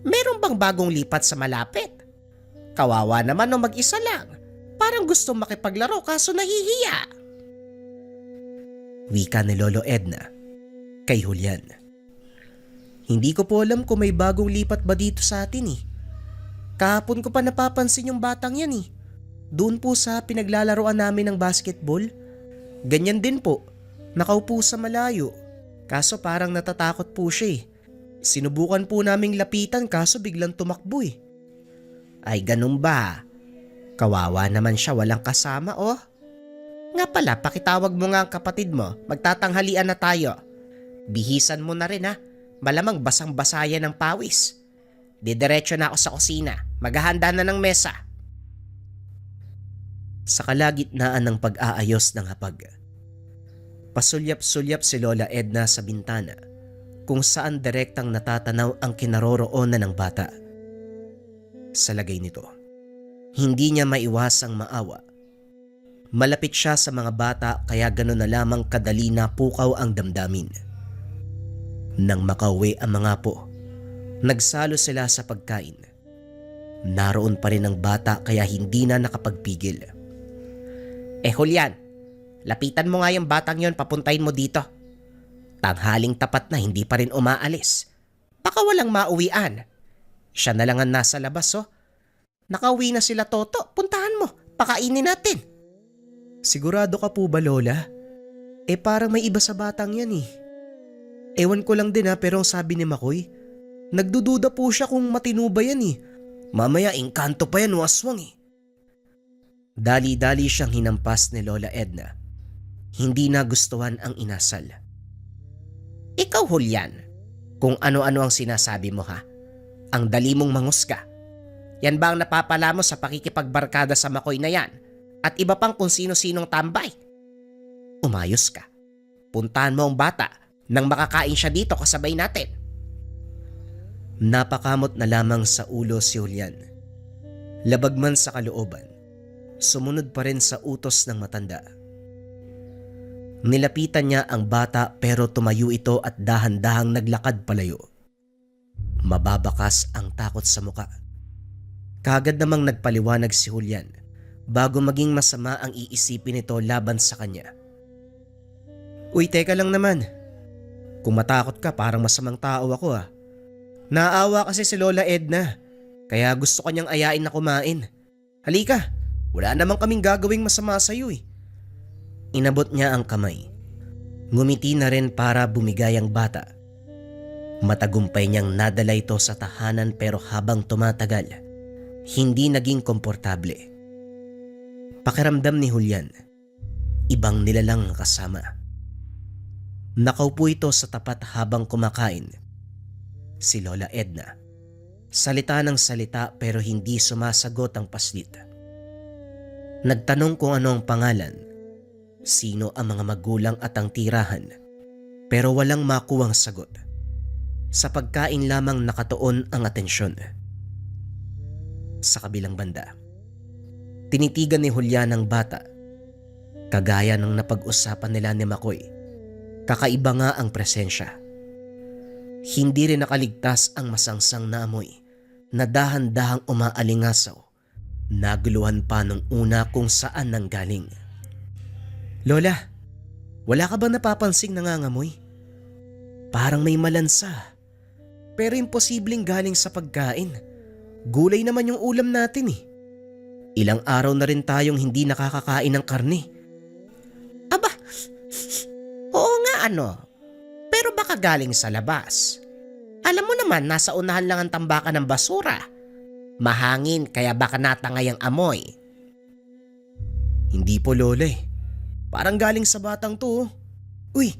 Meron bang bagong lipat sa malapit? Kawawa naman o mag-isa lang. Parang gusto makipaglaro kaso nahihiya. Wika ni Lolo Edna kay Julian. Hindi ko po alam kung may bagong lipat ba dito sa atin eh. Kahapon ko pa napapansin yung batang yan eh. Doon po sa pinaglalaroan namin ng basketball. Ganyan din po, nakaupo sa malayo. Kaso parang natatakot po siya eh. Sinubukan po naming lapitan kaso biglang tumakbo eh. Ay ganun ba? Kawawa naman siya, walang kasama oh. Nga pala, pakitawag mo nga ang kapatid mo. Magtatanghalian na tayo. Bihisan mo na rin ha. Malamang basang-basa yan ng pawis. Didiretso na ako sa kusina. Maghahanda na ng mesa. Sa kalagitnaan ng pag-aayos ng hapag, pasulyap-sulyap si Lola Edna sa bintana kung saan direktang natatanaw ang kinaroroonan ng bata. Sa lagay nito, hindi niya maiwasang maawa. Malapit siya sa mga bata kaya gano'n na lamang kadali na pukaw ang damdamin. Nang makauwi ang mga apo, nagsalo sila sa pagkain. Naroon pa rin ang bata kaya hindi na nakapagpigil. Julian, lapitan mo nga yung batang yon, papuntahin mo dito. Tanghaling tapat na hindi pa rin umaalis. Baka walang mauwian. Siya na lang ang nasa labas oh. Nakauwi na sila Toto, puntahan mo, pakainin natin. Sigurado ka po ba, Lola? Parang may iba sa batang yan eh. Ewan ko lang din pero ang sabi ni Makoy, nagdududa po siya kung matino ba yan eh. Mamaya engkanto pa yan, waswang eh. Dali-dali siyang hinampas ni Lola Edna. Hindi nagustuhan ang inasal. Ikaw, Julian, kung ano-ano ang sinasabi mo ha. Ang dali mong mangusga. Yan ba ang napapala mo sa pakikipagbarkada sa Makoy na yan? At iba pang kung sino-sinong tambay? Umayos ka. Puntahan mo ang bata nang makakain siya dito kasabay natin. Napakamot na lamang sa ulo si Julian. Labag man sa kalooban, sumunod pa rin sa utos ng matanda. Nilapitan niya ang bata pero tumayo ito at dahan-dahang naglakad palayo. Mababakas ang takot sa muka. Kagad namang nagpaliwanag si Julian bago maging masama ang iisipin nito laban sa kanya. Uy, teka lang naman. Kung matakot ka, parang masamang tao ako ah. Naawa kasi si Lola Edna, kaya gusto kanyang ayain na kumain. Halika, wala namang kaming gagawing masama sa iyo eh. Inabot niya ang kamay. Ngumiti na rin para bumigay ang bata. Matagumpay niyang nadala ito sa tahanan pero habang tumatagal, hindi naging komportable. Pakiramdam ni Julian, ibang nilalang kasama. Nakaupo ito sa tapat habang kumakain. Si Lola Edna. Salita ng salita pero hindi sumasagot ang paslit. Nagtanong kung ano ang pangalan, sino ang mga magulang at ang tirahan, pero walang makuwang sagot. Sa pagkain lamang nakatuon ang atensyon. Sa kabilang banda, tinitigan ni Julian ang bata. Kagaya ng napag-usapan nila ni Makoy, kakaiba nga ang presensya. Hindi rin nakaligtas ang masangsang na amoy na dahan-dahang umaalingasaw. Naguluhan pa nung una kung saan nanggaling. Lola, wala ka ba napapansing nangangamoy? Parang may malansa. Pero imposibleng galing sa pagkain. Gulay naman yung ulam natin eh. Ilang araw na rin tayong hindi nakakakain ng karne. Aba, oo nga ano. Pero baka galing sa labas. Alam mo naman, nasa unahan lang ang tambakan ng basura. Mahangin kaya baka natangay ang amoy. Hindi po Lola eh. Parang galing sa batang to. Uy,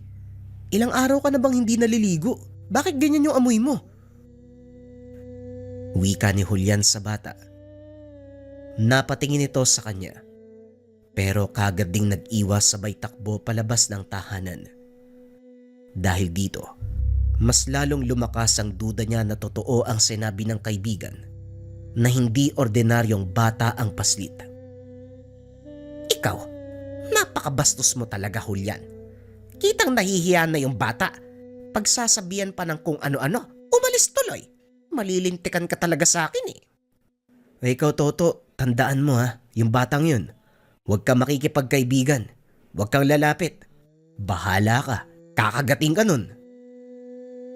ilang araw ka na bang hindi naliligo? Bakit ganyan yung amoy mo? Wika ni Julian sa bata. Napatingin ito sa kanya. Pero kagad ding nag-iwas sabay takbo palabas ng tahanan. Dahil dito, mas lalong lumakas ang duda niya na totoo ang sinabi ng kaibigan na hindi ordinaryong bata ang paslit. Ikaw, napakabastos mo talaga, Julian. Kitang nahihiya na yung bata. Pagsasabihan pa ng kung ano-ano, umalis tuloy. Malilintikan ka talaga sa akin eh. Ikaw Toto, tandaan mo ha, yung batang yun. Huwag kang makikipagkaibigan. Huwag kang lalapit. Bahala ka. Kakagating ka nun.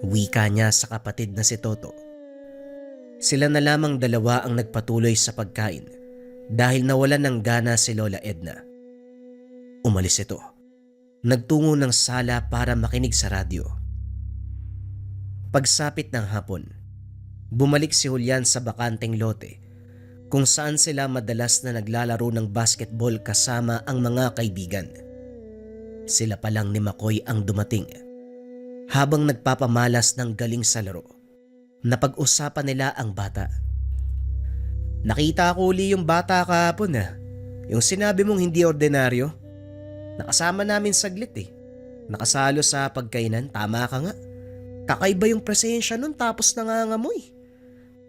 Wika niya sa kapatid na si Toto. Sila na lamang dalawa ang nagpatuloy sa pagkain dahil nawalan ng gana si Lola Edna. Umalis ito. Nagtungo ng sala para makinig sa radyo. Pagsapit ng hapon, bumalik si Julian sa bakanteng lote kung saan sila madalas na naglalaro ng basketball kasama ang mga kaibigan. Sila pa lang ni Makoy ang dumating. Habang nagpapamalas ng galing sa laro, napag-usapan nila ang bata. Nakita ko uli yung bata kahapon ah. Yung sinabi mong hindi ordinaryo. Nakasama namin saglit eh. Nakasalo sa pagkainan, tama ka nga. Kakaiba yung presensya nun tapos nangangamoy.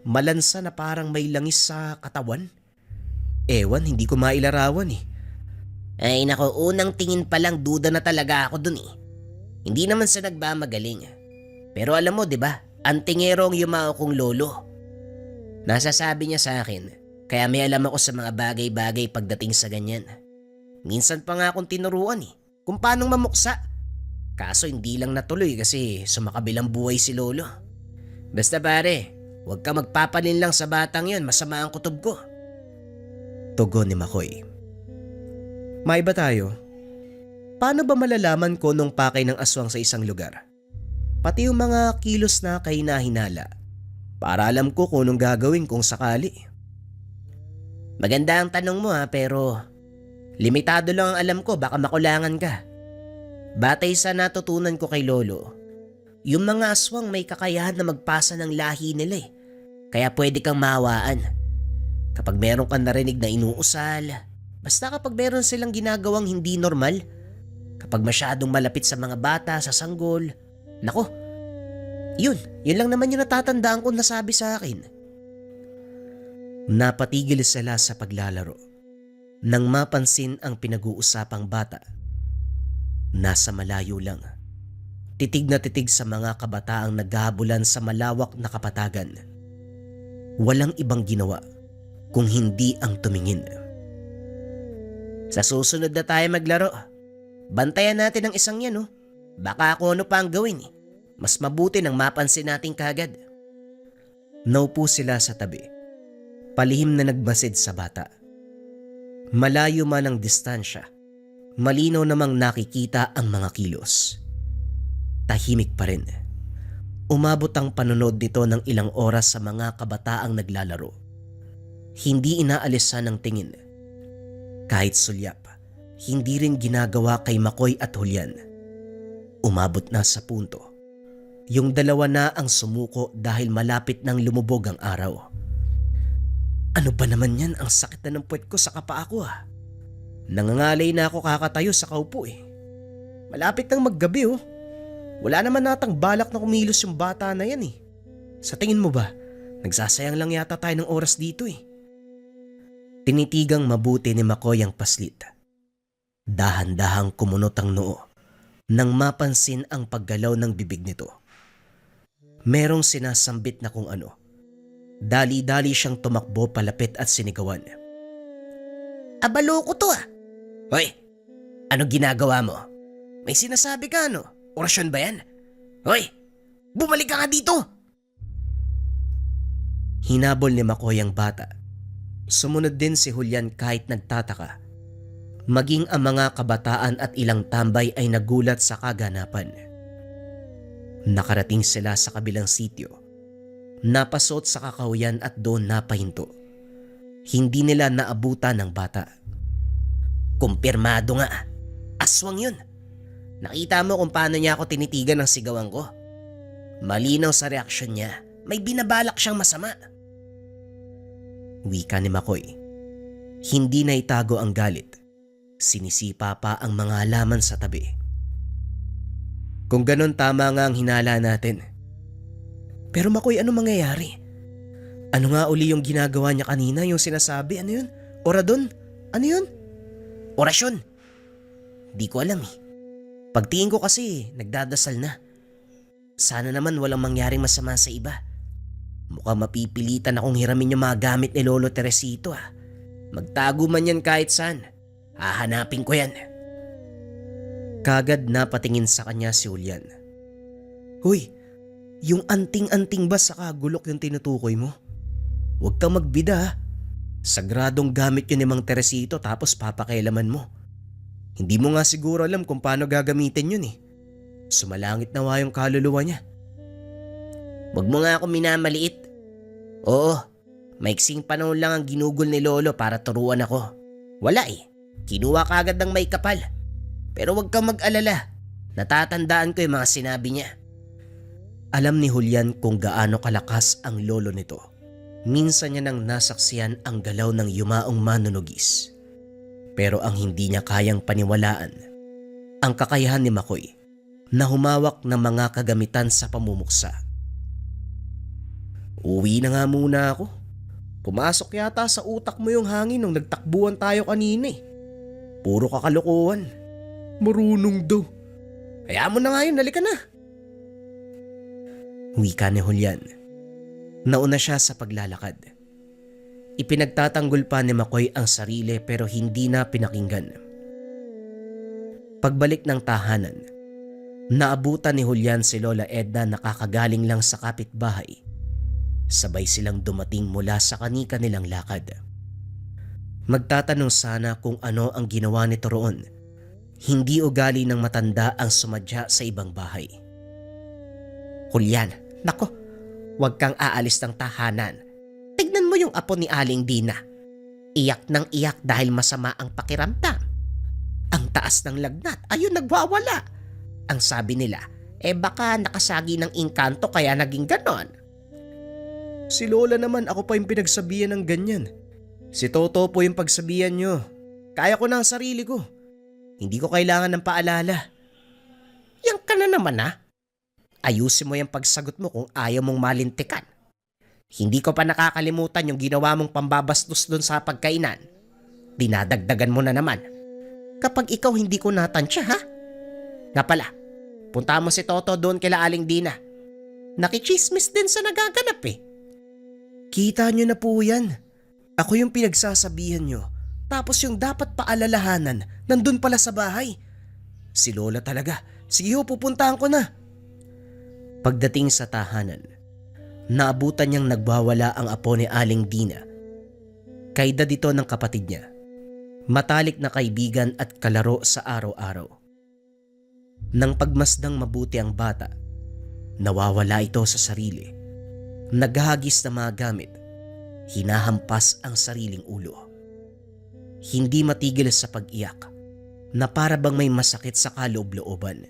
Malansa na parang may langis sa katawan. Ewan, hindi ko mailarawan eh. Ay nako, unang tingin pa lang duda na talaga ako dun eh. Hindi naman sa nagmamagaling. Pero alam mo 'di ba, ang tingero ang yumao kong lolo. Nasasabi niya sa akin, kaya may alam ako sa mga bagay-bagay pagdating sa ganyan. Minsan pa nga akong tinuruan eh, kung paanong mamuksa. Kaso hindi lang natuloy kasi sumakabilang buhay si lolo. Basta pare, huwag ka magpapanin lang sa batang yon, masama ang kutob ko. Tugon ni Makoy. May ba tayo? Paano ba malalaman ko nung pakay ng aswang sa isang lugar? Pati yung mga kilos na kahina-hinala. Para alam ko kung anong gagawin kung sakali. Maganda ang tanong mo pero limitado lang ang alam ko, baka makulangan ka. Batay sa natutunan ko kay Lolo, yung mga aswang may kakayahan na magpasa ng lahi nila eh. Kaya pwede kang maawaan. Kapag meron kang narinig na inuusal, basta kapag meron silang ginagawang hindi normal, kapag masyadong malapit sa mga bata, sa sanggol, nako, yun lang naman yung natatandaan ko nasabi sa akin. Napatigil sila sa paglalaro nang mapansin ang pinag-uusapang bata. Nasa malayo lang, titig na titig sa mga kabataang naghahabulan sa malawak na kapatagan. Walang ibang ginawa kung hindi ang tumingin. Sa susunod na tayo maglaro, bantayan natin ang isang yan oh. Baka ako ano pa ang gawin eh. Mas mabuti nang mapansin natin kagad. Naupo sila sa tabi. Palihim na nagmasid sa bata. Malayo man ang distansya, malinaw namang nakikita ang mga kilos. Tahimik pa rin. Umabot ang panonood nito ng ilang oras sa mga kabataang naglalaro. Hindi inaalisan ng tingin. Kahit sulyap, hindi rin ginagawa kay Makoy at Julian. Umabot na sa punto. Yung dalawa na ang sumuko dahil malapit nang lumubog ang araw. Ano ba naman yan? Ang sakit na ng puwet ko sa kapaa ko ah. Nangangalay na ako kakatayo sa kaupo eh. Malapit nang maggabi oh. Wala naman natang balak na kumilos yung bata na yan eh. Sa tingin mo ba, nagsasayang lang yata tayo ng oras dito eh. Tinitigang mabuti ni Makoy ang paslit. Dahan-dahang kumunot ang noo nang mapansin ang paggalaw ng bibig nito. Merong sinasambit na kung ano. Dali-dali siyang tumakbo palapit at sinigawan. Abalo ko to ah. Hoy, ano ginagawa mo? May sinasabi ka ano? Orasyon ba yan? Hoy, bumalik ka nga dito! Hinabol ni Makoy ang bata. Sumunod din si Julian kahit nagtataka. Maging ang mga kabataan at ilang tambay ay nagulat sa kaganapan. Nakarating sila sa kabilang sitio. Napasot sa kakahuyan at doon napahinto. Hindi nila naabutan ng bata. Kumpirmado nga, aswang yun. Nakita mo kung paano niya ako tinitigan ng sigawan ko. Malinaw sa reaksyon niya, may binabalak siyang masama. Wika ni Makoy. Hindi na itago ang galit. Sinisipa pa ang mga halaman sa tabi. Kung ganon tama nga ang hinala natin. Pero Makoy, ano mangyayari? Ano nga uli yung ginagawa niya kanina, yung sinasabi? Ano yun? Oradon? Ano yun? Orasyon. Di ko alam eh. Pagtingin ko kasi, nagdadasal na. Sana naman walang mangyaring masama sa iba. Mukhang mapipilitan akong hiramin yung mga gamit ni Lolo Teresito ah. Magtago man yan kahit saan. Hahanapin ko yan. Kagad napatingin sa kanya si Julian. Huy, yung anting-anting ba sa kagulok yung tinutukoy mo? Huwag kang magbida ha. Sagradong gamit yun ni Mang Teresito tapos papakailaman mo. Hindi mo nga siguro alam kung paano gagamitin yun eh. Sumalangit na wa yung kaluluwa niya. Huwag mo nga ako minamaliit. Oo, maiksing panahon lang ang ginugol ni Lolo para turuan ako. Wala eh, kinuha kagad ng may kapal. Pero huwag kang mag-alala, natatandaan ko yung mga sinabi niya. Alam ni Julian kung gaano kalakas ang lolo nito. Minsan niya nang nasaksiyan ang galaw ng yumaong manunugis. Pero ang hindi niya kayang paniwalaan, ang kakayahan ni Makoy na humawak ng mga kagamitan sa pamumuksa. Uwi na nga muna ako. Pumasok yata sa utak mo yung hangin nung nagtakbuhan tayo kanina eh. Puro kakalokohan. Marunong daw. Kaya mo na nga yun, halika na. Wika ni Julian. Nauna siya sa paglalakad. Ipinagtatanggol pa ni Makoy ang sarili pero hindi na pinakinggan. Pagbalik ng tahanan, naabutan ni Julian si Lola Edna na kakagaling lang sa kapitbahay. Sabay silang dumating mula sa kanika nilang lakad. Magtatanong sana kung ano ang ginawa nito roon. Hindi ugali ng matanda ang sumadya sa ibang bahay. Julian, nako, huwag kang aalis ng tahanan. Tignan mo yung apo ni Aling Dina. Iyak ng iyak dahil masama ang pakiramdam. Ang taas ng lagnat, ayun nagwawala. Ang sabi nila, baka nakasagi ng engkanto kaya naging ganon. Si Lola naman ako pa yung pinagsabihan ng ganyan. Si Toto po yung pagsabihan nyo. Kaya ko na ang sarili ko. Hindi ko kailangan ng paalala. Yang ka na naman ha. Ayusin mo yung pagsagot mo kung ayaw mong malintikan. Hindi ko pa nakakalimutan yung ginawa mong pambabastos dun sa pagkainan. Dinadagdagan mo na naman. Kapag ikaw hindi ko natansya ha? Nga pala, punta mo si Toto doon kila Aling Dina. Nakichismis din sa nagaganap eh. Kita nyo na po yan. Ako yung pinagsasabihan nyo. Tapos yung dapat paalalahanan, nandun pala sa bahay. Si Lola talaga. Sige ho, pupuntahan ko na. Pagdating sa tahanan, naabutan niyang nagwawala ang apo ni Aling Dina. Kaedad ito ng kapatid niya. Matalik na kaibigan at kalaro sa araw-araw. Nang pagmasdang mabuti ang bata, nawawala ito sa sarili. Naghahagis na mga gamit. Hinahampas ang sariling ulo. Hindi matigil sa pag-iyak na para bang may masakit sa kaloob-looban.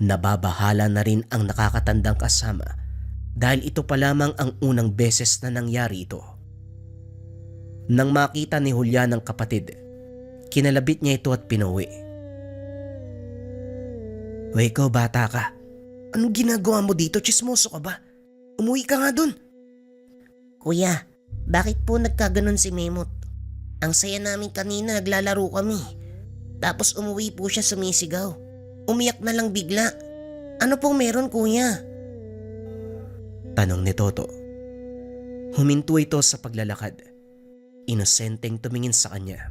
Nababahala na rin ang nakakatandang kasama dahil ito pa lamang ang unang beses na nangyari ito. Nang makita ni Julian ang kapatid, kinalabit niya ito at pinuwi. O ikaw bata ka, anong ginagawa mo dito? Chismoso ka ba? Umuwi ka nga dun. Kuya, bakit po nagkaganon si Memot? Ang saya namin kanina, naglalaro kami. Tapos umuwi po siya sumisigaw. Umiyak na lang bigla. Ano pong meron, kuya? Tanong ni Toto. Huminto ito sa paglalakad. Inosenteng tumingin sa kanya.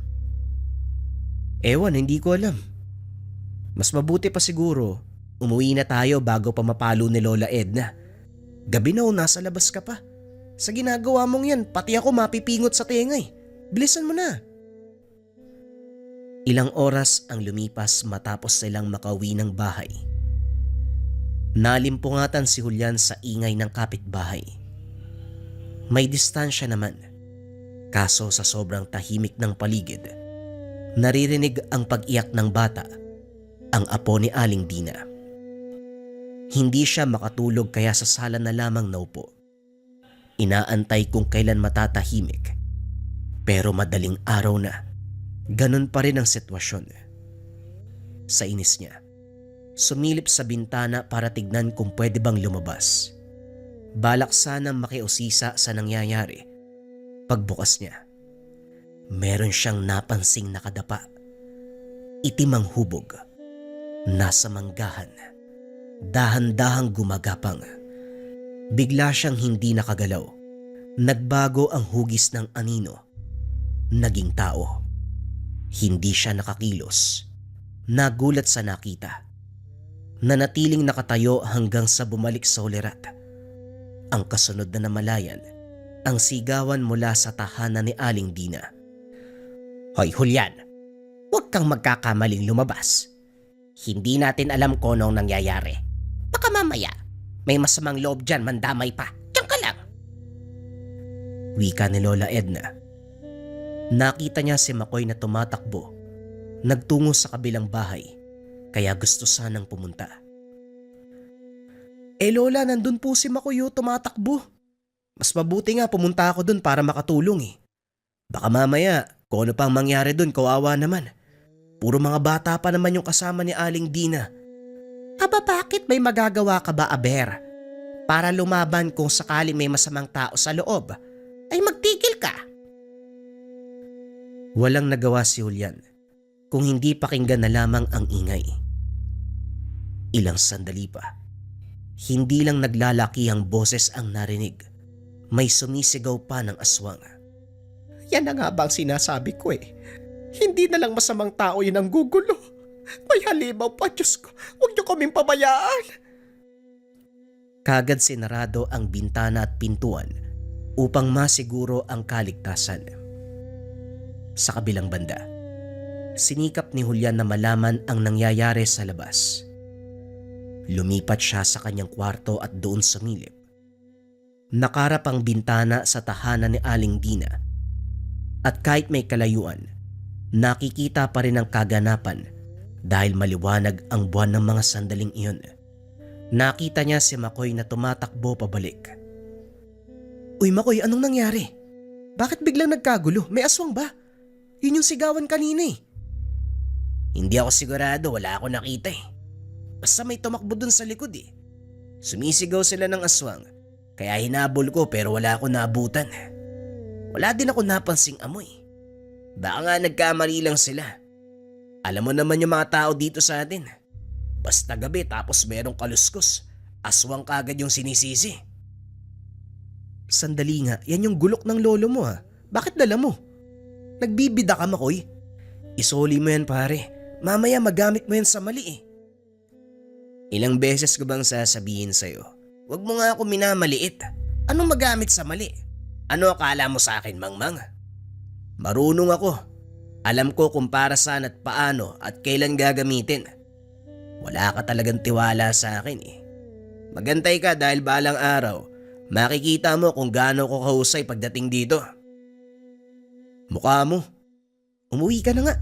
Ewan, hindi ko alam. Mas mabuti pa siguro, umuwi na tayo bago pa mapalo ni Lola Edna. Gabi na nasa labas ka pa. Sa ginagawa mong yan, pati ako mapipingot sa tenga eh. Bilisan mo na. Ilang oras ang lumipas matapos silang makauwi ng bahay. Nalimpungatan si Julian sa ingay ng kapitbahay. May distansya naman. Kaso sa sobrang tahimik ng paligid, naririnig ang pag-iyak ng bata, ang apo ni Aling Dina. Hindi siya makatulog kaya sa sala na lamang naupo. Inaantay kung kailan matatahimik. Pero madaling araw na, ganun pa rin ang sitwasyon. Sa inis niya, sumilip sa bintana para tignan kung pwede bang lumabas. Balak sanang makiusisa sa nangyayari. Pagbukas niya, meron siyang napansing nakadapa. Itim ang hubog. Nasa manggahan. Dahan-dahang gumagapang. Bigla siyang hindi nakagalaw. Nagbago ang hugis ng anino. Naging tao. Hindi siya nakakilos. Nagulat sa nakita. Nanatiling nakatayo hanggang sa bumalik sa ulirat. Ang kasunod na namalayan, ang sigawan mula sa tahanan ni Aling Dina. Hoy Julian, huwag kang magkakamaling lumabas. Hindi natin alam kung anong nangyayari. Baka mamaya, may masamang loob dyan, mandamay pa. Diyan ka lang. Wika ni Lola Edna. Nakita niya si Makoy na tumatakbo, nagtungo sa kabilang bahay, kaya gusto sanang pumunta. Lola, nandun po si Makoy tumatakbo. Mas mabuti nga pumunta ako dun para makatulong eh. Baka mamaya, kung ano pang mangyari dun, kawawa naman. Puro mga bata pa naman yung kasama ni Aling Dina. Aba bakit may magagawa ka ba, Aber? Para lumaban kung sakali may masamang tao sa loob, ay magtigil ka. Walang nagawa si Julian kung hindi pakinggan na lamang ang ingay. Ilang sandali pa, hindi lang naglalaki ang boses ang narinig. May sumisigaw pa ng aswang. Yan na nga ba ang sinasabi ko eh. Hindi na lang masamang tao yun ang gugulo. May halimaw pa, Diyos ko. Huwag niyo kaming pabayaan. Kagad sinarado ang bintana at pintuan upang masiguro ang kaligtasan. Sa kabilang banda, sinikap ni Julian na malaman ang nangyayari sa labas. Lumipat siya sa kanyang kwarto at doon sumilip. Nakarap ang bintana sa tahanan ni Aling Dina. At kahit may kalayuan, nakikita pa rin ang kaganapan dahil maliwanag ang buwan ng mga sandaling iyon. Nakita niya si Makoy na tumatakbo pabalik. Uy Makoy, anong nangyari? Bakit biglang nagkagulo? May aswang ba? Yun yung sigawan kanina eh. Hindi ako sigurado, wala ako nakita eh. Basta may tumakbo dun sa likod eh. Sumisigaw sila ng aswang, kaya hinabol ko pero wala ako naabutan. Wala din ako napansing amoy. Baka nga nagkamali lang sila. Alam mo naman yung mga tao dito sa atin. Basta gabi tapos merong kaluskos, aswang kagad yung sinisisi. Sandali nga, yan yung gulok ng lolo mo ha. Bakit dala mo? Nagbibida ka Makoy? Isoli mo yan pare. Mamaya magamit mo yan sa mali eh. Ilang beses ko bang sasabihin sa'yo, huwag mo nga ako minamaliit. Anong magamit sa mali? Ano akala mo sa akin, Mangmang? Marunong ako. Alam ko kung para saan at paano at kailan gagamitin. Wala ka talagang tiwala sa akin eh. Magantay ka dahil balang araw, makikita mo kung gaano ko kahusay pagdating dito. Mukha mo. Umuwi ka na nga.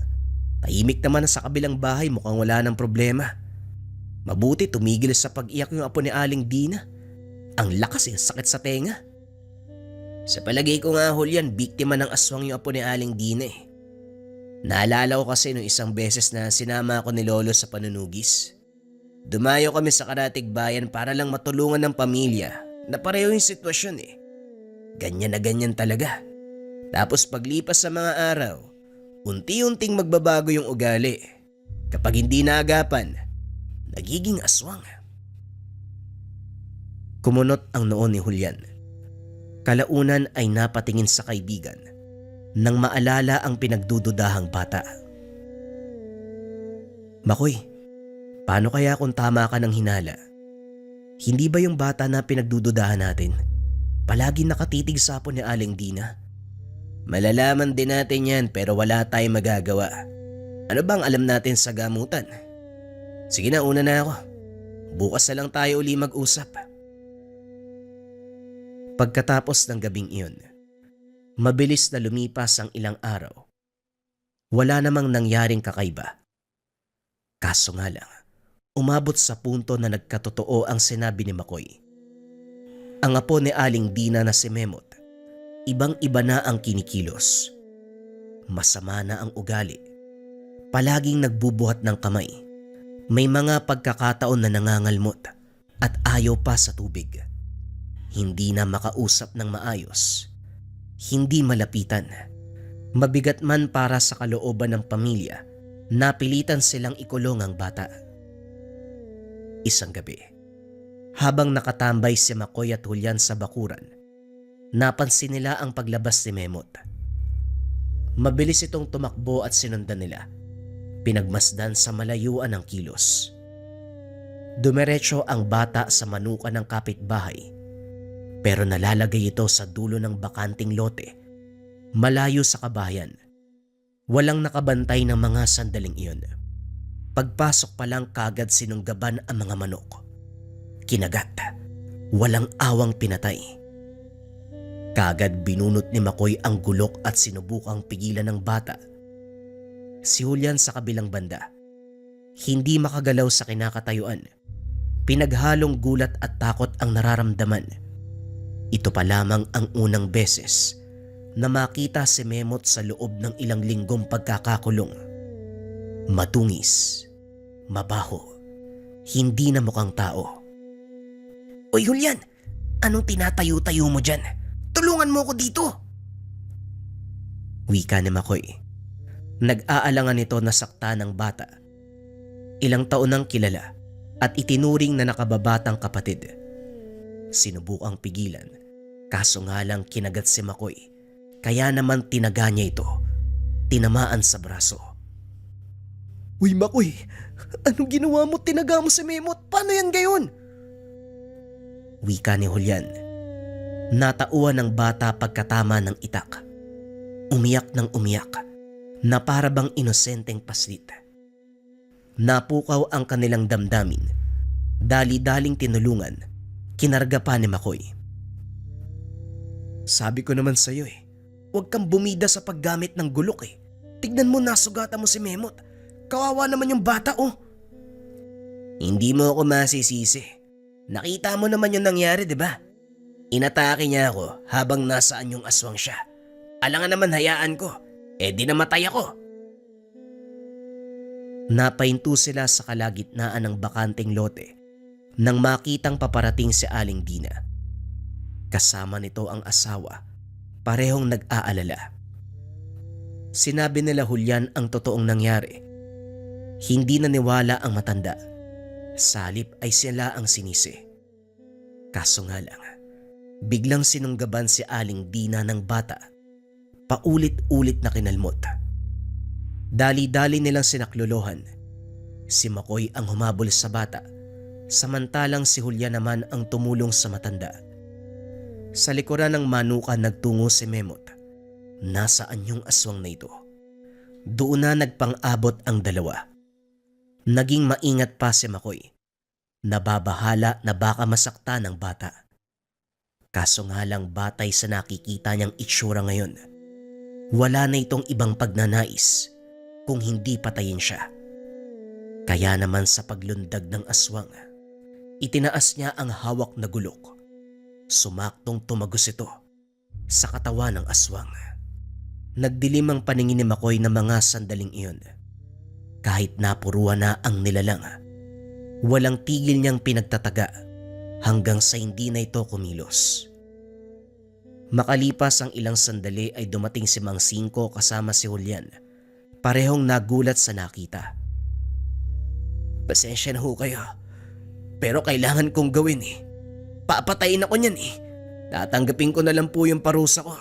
Tahimik naman na sa kabilang bahay, mukhang wala ng problema. Mabuti tumigil sa pag-iyak yung apo ni Aling Dina. Ang lakas sakit sa tenga. Sa palagay ko nga Julian, biktima ng aswang yung apo ni Aling Dina eh. Naalala ko kasi nung isang beses na sinama ako ni Lolo sa panunugis. Dumayo kami sa karatig bayan para lang matulungan ng pamilya na pareho yung sitwasyon eh. Ganyan na ganyan talaga. Tapos paglipas sa mga araw, unti-unting magbabago yung ugali. Kapag hindi naagapan, nagiging aswang. Kumunot ang noon ni Julian. Kalaunan ay napatingin sa kaibigan nang maalala ang pinagdududahang bata. Makoy, paano kaya kung tama ka ng hinala? Hindi ba yung bata na pinagdududahan natin palagi nakatitig sa apo ni Aling Dina? Malalaman din natin yan pero wala tayong magagawa. Ano bang alam natin sa gamutan? Sige na, una na ako. Bukas na lang tayo uli mag-usap. Pagkatapos ng gabing iyon, mabilis na lumipas ang ilang araw. Wala namang nangyaring kakaiba. Kaso nga lang, umabot sa punto na nagkatotoo ang sinabi ni Makoy. Ang apo ni Aling Dina na si Memot, ibang-iba na ang kinikilos. Masama na ang ugali. Palaging nagbubuhat ng kamay. May mga pagkakataon na nangangalmot at ayaw pa sa tubig. Hindi na makausap ng maayos. Hindi malapitan. Mabigat man para sa kalooban ng pamilya, napilitan silang ikulong ang bata. Isang gabi, habang nakatambay si Makoy at Julian sa bakuran, napansin nila ang paglabas ni Memot. Mabilis itong tumakbo at sinundan nila. Pinagmasdan sa malayuan ng kilos. Dumiretso ang bata sa manukan ng kapitbahay, pero nalalagay ito sa dulo ng bakanting lote, malayo sa kabayan. Walang nakabantay ng mga sandaling iyon. Pagpasok pa lang kagad sinunggaban ang mga manok. Kinagat, walang awang pinatay. Kagad binunot ni Makoy ang gulok at sinubukang pigilan ng bata. Si Julian sa kabilang banda, hindi makagalaw sa kinakatayuan. Pinaghalong gulat at takot ang nararamdaman. Ito pa lamang ang unang beses na makita si Memot sa loob ng ilang linggong pagkakakulong. Matungis, mabaho, hindi na mukhang tao. Uy Julian, anong tinatayo-tayo mo dyan? Tulungan mo ko dito! Wika ni Makoy. Nag-aalangan nito na sakta ng bata. Ilang taon nang kilala at itinuring na nakababatang kapatid. Sinubukang pigilan, kaso nga lang kinagat si Makoy. Kaya naman tinaga niya ito. Tinamaan sa braso. Uy Makoy, anong ginawa mo? Tinaga mo si Memot. Paano yan gayon? Wika ni Julian. Natauan ng bata pagkatama ng itak. Umiyak ng umiyak na para bang inosenteng paslit. Napukaw ang kanilang damdamin. Dali-daling tinulungan. Kinarga pa ni Makoy. Sabi ko naman sa'yo huwag kang bumida sa paggamit ng gulok eh. Tignan mo, nasugatan mo si Memot. Kawawa naman yung bata oh. Hindi mo ako masisisi. Nakita mo naman yung nangyari, di ba? Inatake niya ako habang nasaan yung aswang siya. Alangan naman hayaan ko, di namatay ako. Napahinto sila sa kalagitnaan ng bakanteng lote nang makitang paparating si Aling Dina. Kasama nito ang asawa, parehong nag-aalala. Sinabi nila Julian ang totoong nangyari. Hindi naniwala ang matanda. Salip ay sila ang sinisi. Kaso nga lang, biglang sinunggaban si Aling Dina ng bata. Paulit-ulit na kinalmot. Dali-dali nilang sinaklolohan. Si Makoy ang humabol sa bata, samantalang si Julian naman ang tumulong sa matanda. Sa likuran ng manukan nagtungo si Memot. Nasaan yung aswang na ito? Doon na nagpang-abot ang dalawa. Naging maingat pa si Makoy. Nababahala na baka masakta ng bata. Kaso nga lang batay sa nakikita niyang itsura ngayon, wala na itong ibang pagnanais kung hindi patayin siya. Kaya naman sa paglundag ng aswang, itinaas niya ang hawak na gulok. Sumaktong tumagos ito sa katawan ng aswang. Nagdilim ang paningin ni Makoy na mga sandaling iyon. Kahit napuruan na ang nilalang, walang tigil niyang pinagtataga hanggang sa hindi na ito kumilos. Makalipas ang ilang sandali ay dumating si Mang Singko kasama si Julian. Parehong nagulat sa nakita. Pasensya na ho kayo. Pero kailangan kong gawin eh. Papatayin ako niyan eh. Tatanggapin ko na lang po yung parusa ko.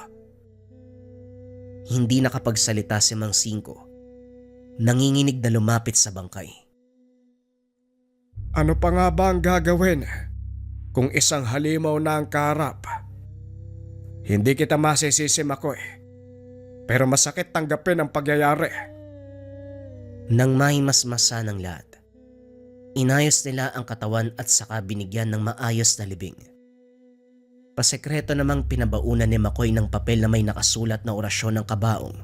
Hindi nakapagsalita si Mang Singko. Nanginginig na lumapit sa bangkay. Ano pa nga ba ang gagawin kung isang halimaw na ang kaharap? Hindi kita masisisi, Makoy. Pero masakit tanggapin ang pagyayari. Nang mahimasmasa ng lahat, inayos nila ang katawan at saka binigyan ng maayos na libing. Pasekreto namang pinabaunan ni Makoy ng papel na may nakasulat na orasyon ng kabaong.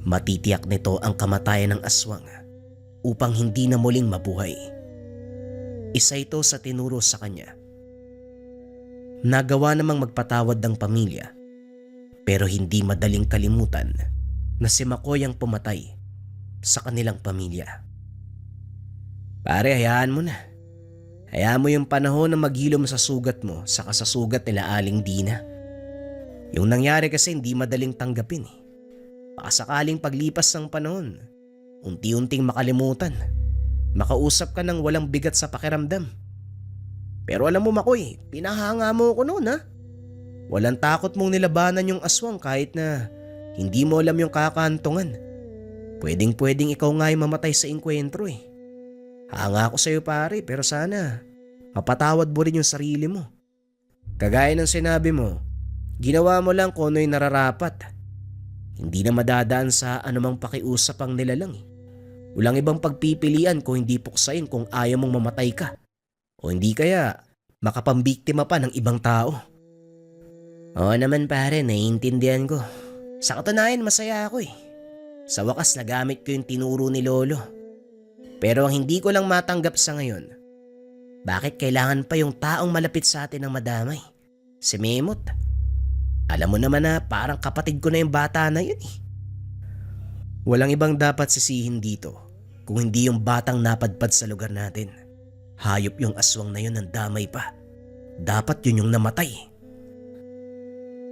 Matitiyak nito ang kamatayan ng aswang upang hindi na muling mabuhay. Isa ito sa tinuro sa kanya. Nagawa namang magpatawad ng pamilya, pero hindi madaling kalimutan na si Makoy ang pumatay sa kanilang pamilya. Pare, hayaan mo na. Hayaan mo yung panahon na maghilom sa sugat mo saka sa sugat nila Aling Dina. Yung nangyari kasi hindi madaling tanggapin eh. Baka sakaling paglipas ng panahon, unti-unting makalimutan. Makausap ka ng walang bigat sa pakiramdam. Pero alam mo Makoy, pinahanga mo ko noon ha. Walang takot mong nilabanan yung aswang kahit na hindi mo alam yung kakantungan. Pwedeng ikaw nga yung mamatay sa inkwentro eh. Hanga ako sa'yo pare, pero sana mapatawad mo rin yung sarili mo. Kagaya ng sinabi mo, ginawa mo lang kung ano yung nararapat. Hindi na madadaan sa anumang pakiusap ang nilalang eh. Walang ibang pagpipilian kung hindi puksain kung ayaw mong mamatay ka. O hindi kaya makapambiktima pa ng ibang tao. Oo naman pare, naiintindihan ko. Sa katunayan masaya ako eh. Sa wakas nagamit ko yung tinuro ni Lolo. Pero ang hindi ko lang matanggap sa ngayon, bakit kailangan pa yung taong malapit sa atin ang madamay? Si Memot. Alam mo naman na parang kapatid ko na yung bata na yun eh. Walang ibang dapat sisihin dito kung hindi yung batang napadpad sa lugar natin. Hayop yung aswang na yun ng damay pa. Dapat yun yung namatay.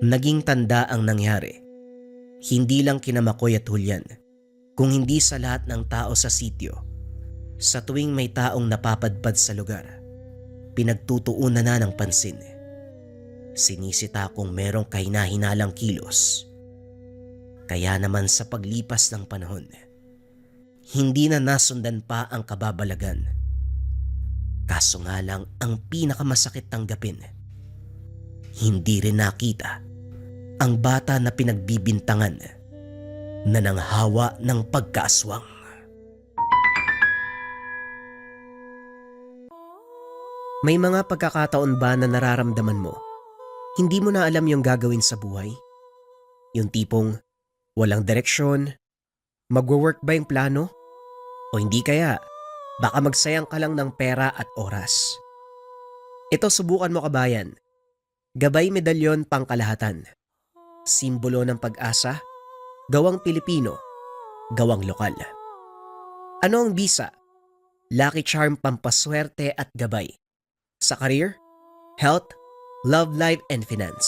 Naging tanda ang nangyari. Hindi lang kina Makoy at Julian, kung hindi sa lahat ng tao sa sityo. Sa tuwing may taong napapadpad sa lugar, pinagtutuunan na ng pansin. Sinisita kung merong kahina-hinalang kilos. Kaya naman sa paglipas ng panahon, hindi na nasundan pa ang kababalagan. Kaso nga lang ang pinakamasakit tanggapin, hindi rin nakita ang bata na pinagbibintangan na nanghawa ng pagkaaswang. May mga pagkakataon ba na nararamdaman mo, hindi mo na alam yung gagawin sa buhay? Yung tipong walang direksyon, magwo-work ba yung plano? O hindi kaya, baka magsayang ka lang ng pera at oras. Ito subukan mo kabayan. Gabay medalyon pangkalahatan. Simbolo ng pag-asa, gawang Pilipino, gawang lokal. Ano ang bisa? Lucky charm pampaswerte at gabay. Sa career, health, love life and finance.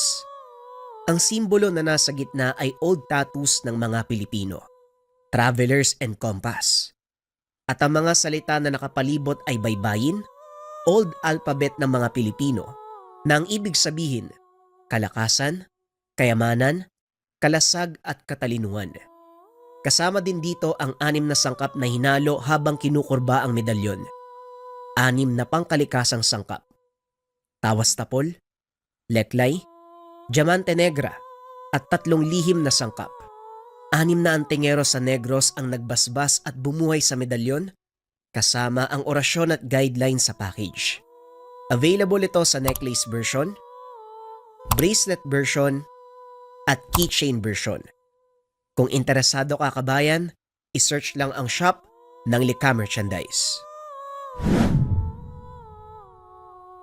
Ang simbolo na nasa gitna ay old tattoos ng mga Pilipino, travelers and compass. At ang mga salita na nakapalibot ay baybayin, old alphabet ng mga Pilipino, na ang ibig sabihin, kalakasan, kayamanan, kalasag at katalinuhan. Kasama din dito ang 6 na sangkap na hinalo habang kinukurba ang medalyon. 6 na pangkalikasang sangkap. Tawas tapol, leklay, diamante negra, at 3 lihim na sangkap. 6 na antingero sa Negros ang nagbasbas at bumuhay sa medalyon, kasama ang orasyon at guidelines sa package. Available ito sa necklace version, bracelet version, at keychain version. Kung interesado ka kabayan, isearch lang ang shop ng Lika Merchandise.